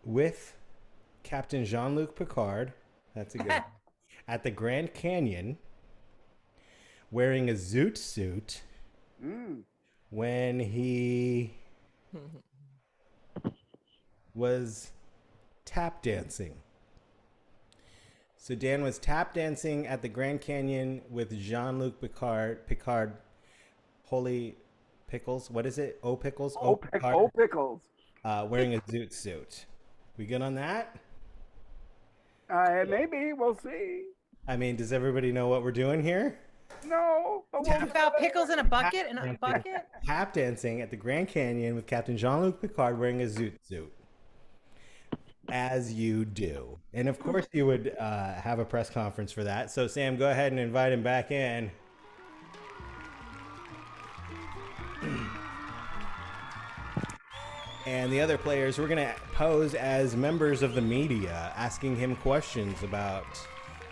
with Captain Jean-Luc Picard. That's a good. At the Grand Canyon, wearing a zoot suit when he was tap dancing. So Dan was tap dancing at the Grand Canyon with Jean-Luc Picard. Holy pickles. What is it? Oh, pickles. Oh, Picard. oh pickles. Wearing a zoot suit. We good on that? Maybe we'll see. I mean, does everybody know what we're doing here? No, but we'll About pickles in a bucket? In a bucket? Tap dancing at the Grand Canyon with Captain Jean-Luc Picard wearing a zoot suit. As you do. And of course you would have a press conference for that. So Sam, go ahead and invite him back in. And the other players, we're going to pose as members of the media, asking him questions about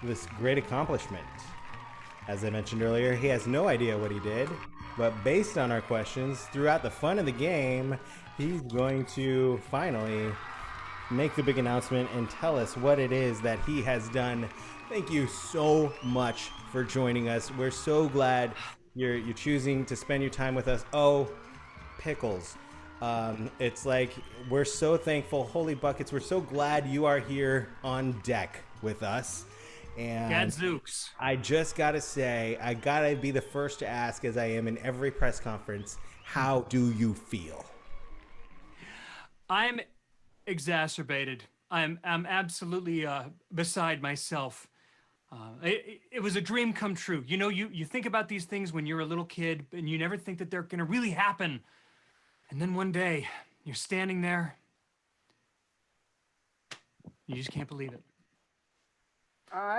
this great accomplishment. As I mentioned earlier, he has no idea what he did, but based on our questions, throughout the fun of the game, he's going to finally make the big announcement and tell us what it is that he has done. Thank you so much for joining us. We're so glad you're choosing to spend your time with us. Oh, pickles. It's like we're so thankful. Holy buckets, we're so glad you are here on deck with us. And Gadzooks. I just gotta say, I gotta be the first to ask, as I am in every press conference, how do you feel? I'm exacerbated. I'm absolutely beside myself. It was a dream come true. You know, you think about these things when you're a little kid and you never think that they're going to really happen. And then one day, you're standing there. You just can't believe it.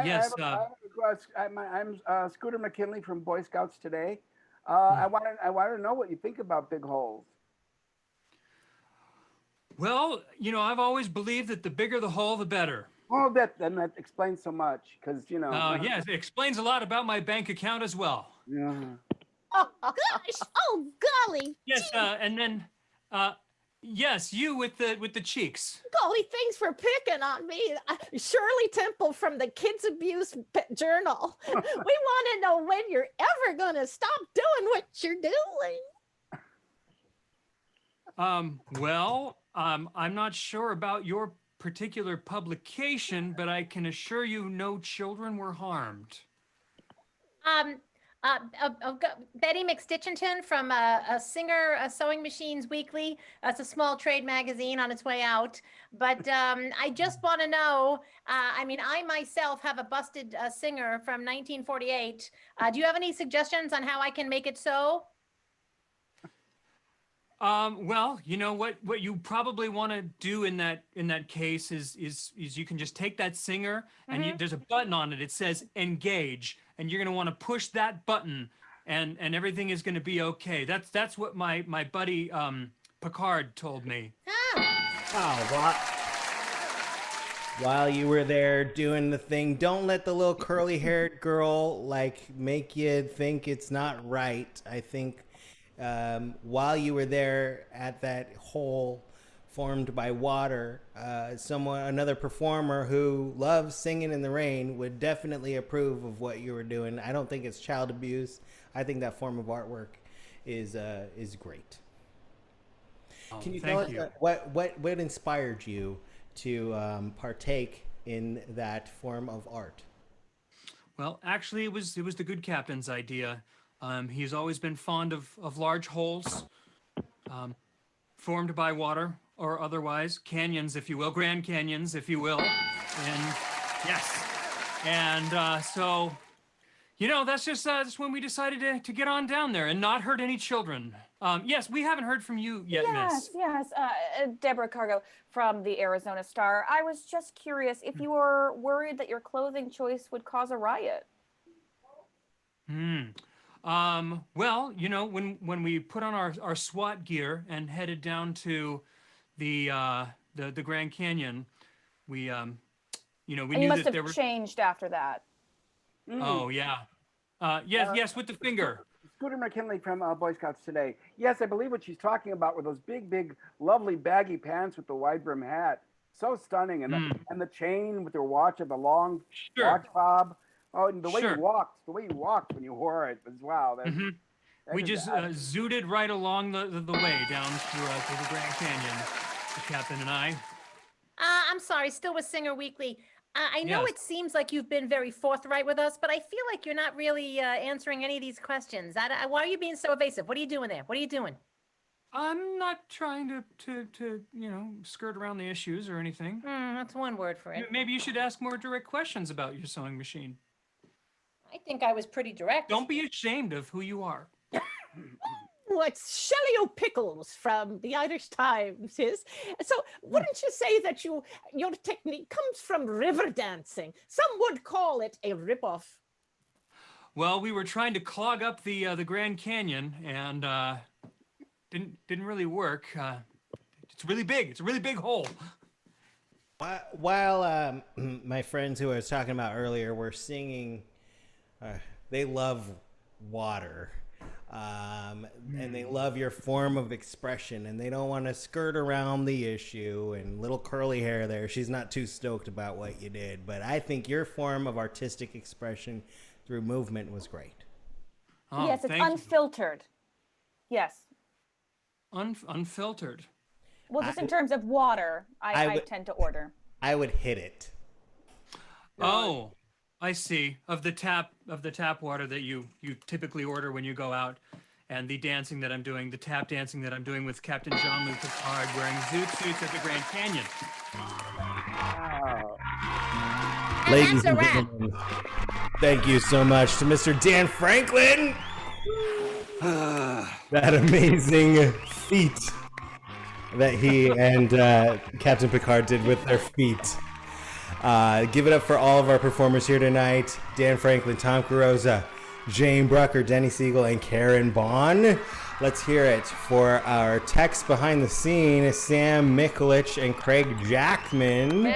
Yes. I'm Scooter McKinley from Boy Scouts Today. I want to know what you think about big holes. Well, you know, I've always believed that the bigger the hole, the better. Oh, that explains so much, because you know. Yes, it explains a lot about my bank account as well. Yeah. Oh, gosh. Oh, golly. Yes, and then, yes, you with the cheeks. Golly, thanks for picking on me. Shirley Temple from the Kids Abuse Journal. We want to know when you're ever going to stop doing what you're doing. Well, I'm not sure about your particular publication, but I can assure you no children were harmed. Betty McStitchington from a Singer Sewing Machines Weekly. It's a small trade magazine on its way out. But I just want to know, I mean, I myself have a busted Singer from 1948. Do you have any suggestions on how I can make it so? Well, you know what you probably want to do in that case is you can just take that Singer and there's a button on it. It says engage, and you're going to want to push that button, and everything is going to be okay. That's what my buddy Picard told me. Oh, while you were there doing the thing, don't let the little curly-haired girl like make you think it's not right. I think. While you were there at that hole formed by water, another performer who loves singing in the rain would definitely approve of what you were doing. I don't think it's child abuse. I think that form of artwork is great. Can you tell us what inspired you to partake in that form of art? Well, actually, it was the good captain's idea. He's always been fond of large holes, formed by water or otherwise, canyons, if you will, Grand Canyons, if you will. And yes, and so, you know, that's when we decided to get on down there and not hurt any children. Yes, we haven't heard from you yet, Miss. Yes, Deborah Cargo from the Arizona Star. I was just curious if you were worried that your clothing choice would cause a riot. Well, you know, when we put on our SWAT gear and headed down to the Grand Canyon, we you know, we and knew you must that have there were changed after that. Oh yeah. Yes, with the finger. Scooter McKinley from Boy Scouts Today. Yes, I believe what she's talking about were those big, lovely baggy pants with the wide brim hat. So stunning, and the chain with her watch and the long watch fob. Oh, and the way you walked when you wore it was wow. We just zooted right along the way down through the Grand Canyon, the captain and I. I'm sorry, still with Singer Weekly. I know it seems like you've been very forthright with us, but I feel like you're not really answering any of these questions. Why are you being so evasive? What are you doing there? What are you doing? I'm not trying to you know, skirt around the issues or anything. That's one word for it. Maybe you should ask more direct questions about your sewing machine. I think I was pretty direct. Don't be ashamed of who you are. What's Shelley O'Pickles from the Irish Times is. So wouldn't you say that your technique comes from river dancing? Some would call it a ripoff. Well, we were trying to clog up the Grand Canyon, and didn't really work. It's really big. It's a really big hole. While my friends who I was talking about earlier were singing, they love water. And they love your form of expression, and they don't want to skirt around the issue. And little curly hair there, she's not too stoked about what you did, but I think your form of artistic expression through movement was great. Oh, yes, it's unfiltered. Yes. Unfiltered. Well, just in terms of water, I tend to order. I would hit it. Oh, I see. Of the tap water that you typically order when you go out, and the dancing that I'm doing, the tap dancing that I'm doing with Captain Jean-Luc Picard wearing zoot suits at the Grand Canyon. Wow. Ladies and gentlemen, thank you so much to Mr. Dan Franklin. That amazing feet that he and Captain Picard did with their feet. Give it up for all of our performers here tonight. Dan Franklin, Tom Carrozza, Jane Brucker, Denny Siegel, and Karen BAUGHN. Let's hear it for our techs behind the scene, Sam Mikulich and Craig Jackman,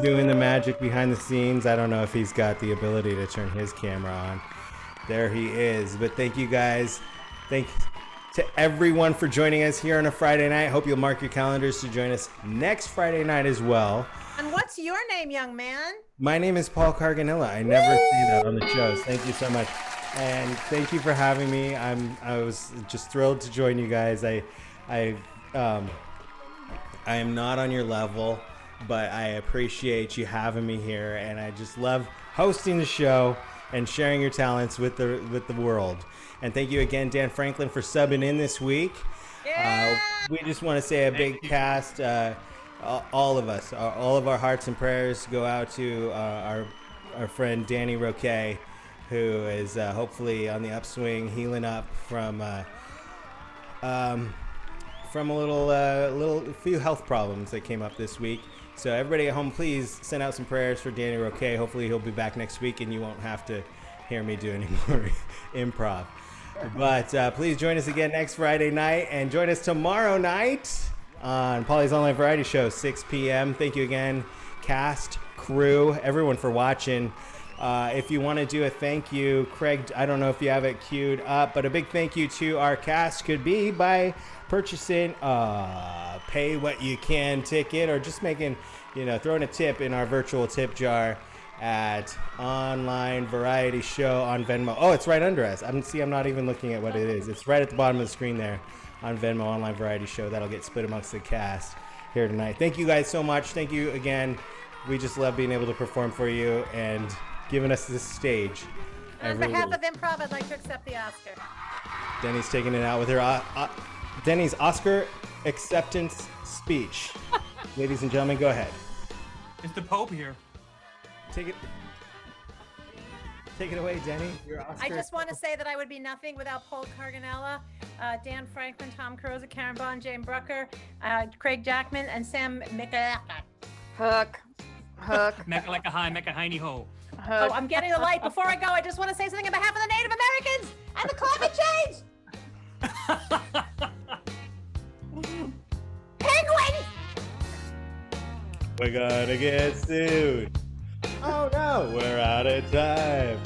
doing the magic behind the scenes. I don't know if he's got the ability to turn his camera on. There he is. But thank you guys. Thanks to everyone for joining us here on a Friday night. Hope you'll mark your calendars to join us next Friday night as well. And what's your name, young man? My name is Paul Carganilla. I never say that on the shows. Thank you so much. And thank you for having me. I was just thrilled to join you guys. I am not on your level, but I appreciate you having me here, and I just love hosting the show and sharing your talents with the world. And thank you again, Dan Franklin, for subbing in this week. Yeah. We just want to say a big cast. All of us, all of our hearts and prayers go out to our friend Danny Roque, who is hopefully on the upswing, healing up from a few health problems that came up this week. So everybody at home, please send out some prayers for Danny Roque. Hopefully he'll be back next week and you won't have to hear me do any more improv. But please join us again next Friday night, and join us tomorrow night on Polly's Online Variety Show, 6 p.m. Thank you again, cast, crew, everyone for watching. If you want to do a thank you, Craig, I don't know if you have it queued up, but a big thank you to our cast could be by purchasing a pay what you can ticket, or just making, throwing a tip in our virtual tip jar at Online Variety Show on Venmo. Oh, it's right under us. I'm not even looking at what it is. It's right at the bottom of the screen there on Venmo, Online Variety Show. That'll get split amongst the cast here tonight. Thank you guys so much. Thank you again. We just love being able to perform for you and giving us this stage. On behalf of Improv, I'd like to accept the Oscar. Denny's taking it out with her Denny's Oscar acceptance speech. Ladies and gentlemen, go ahead. It's the Pope here. Take it away, Denny. Your Oscar. I just want to say that I would be nothing without Paul Carganilla, Dan Franklin, Tom Carrozza, Karen BAUGHN, Jane Brucker, Craig Jackman, and Sam Mikulich. Hook. Mecca like a high, Mecca hiney ho. Oh, I'm getting the light. Before I go, I just want to say something on behalf of the Native Americans and the climate change. Penguins! We're gonna get sued. Oh no, we're out of time.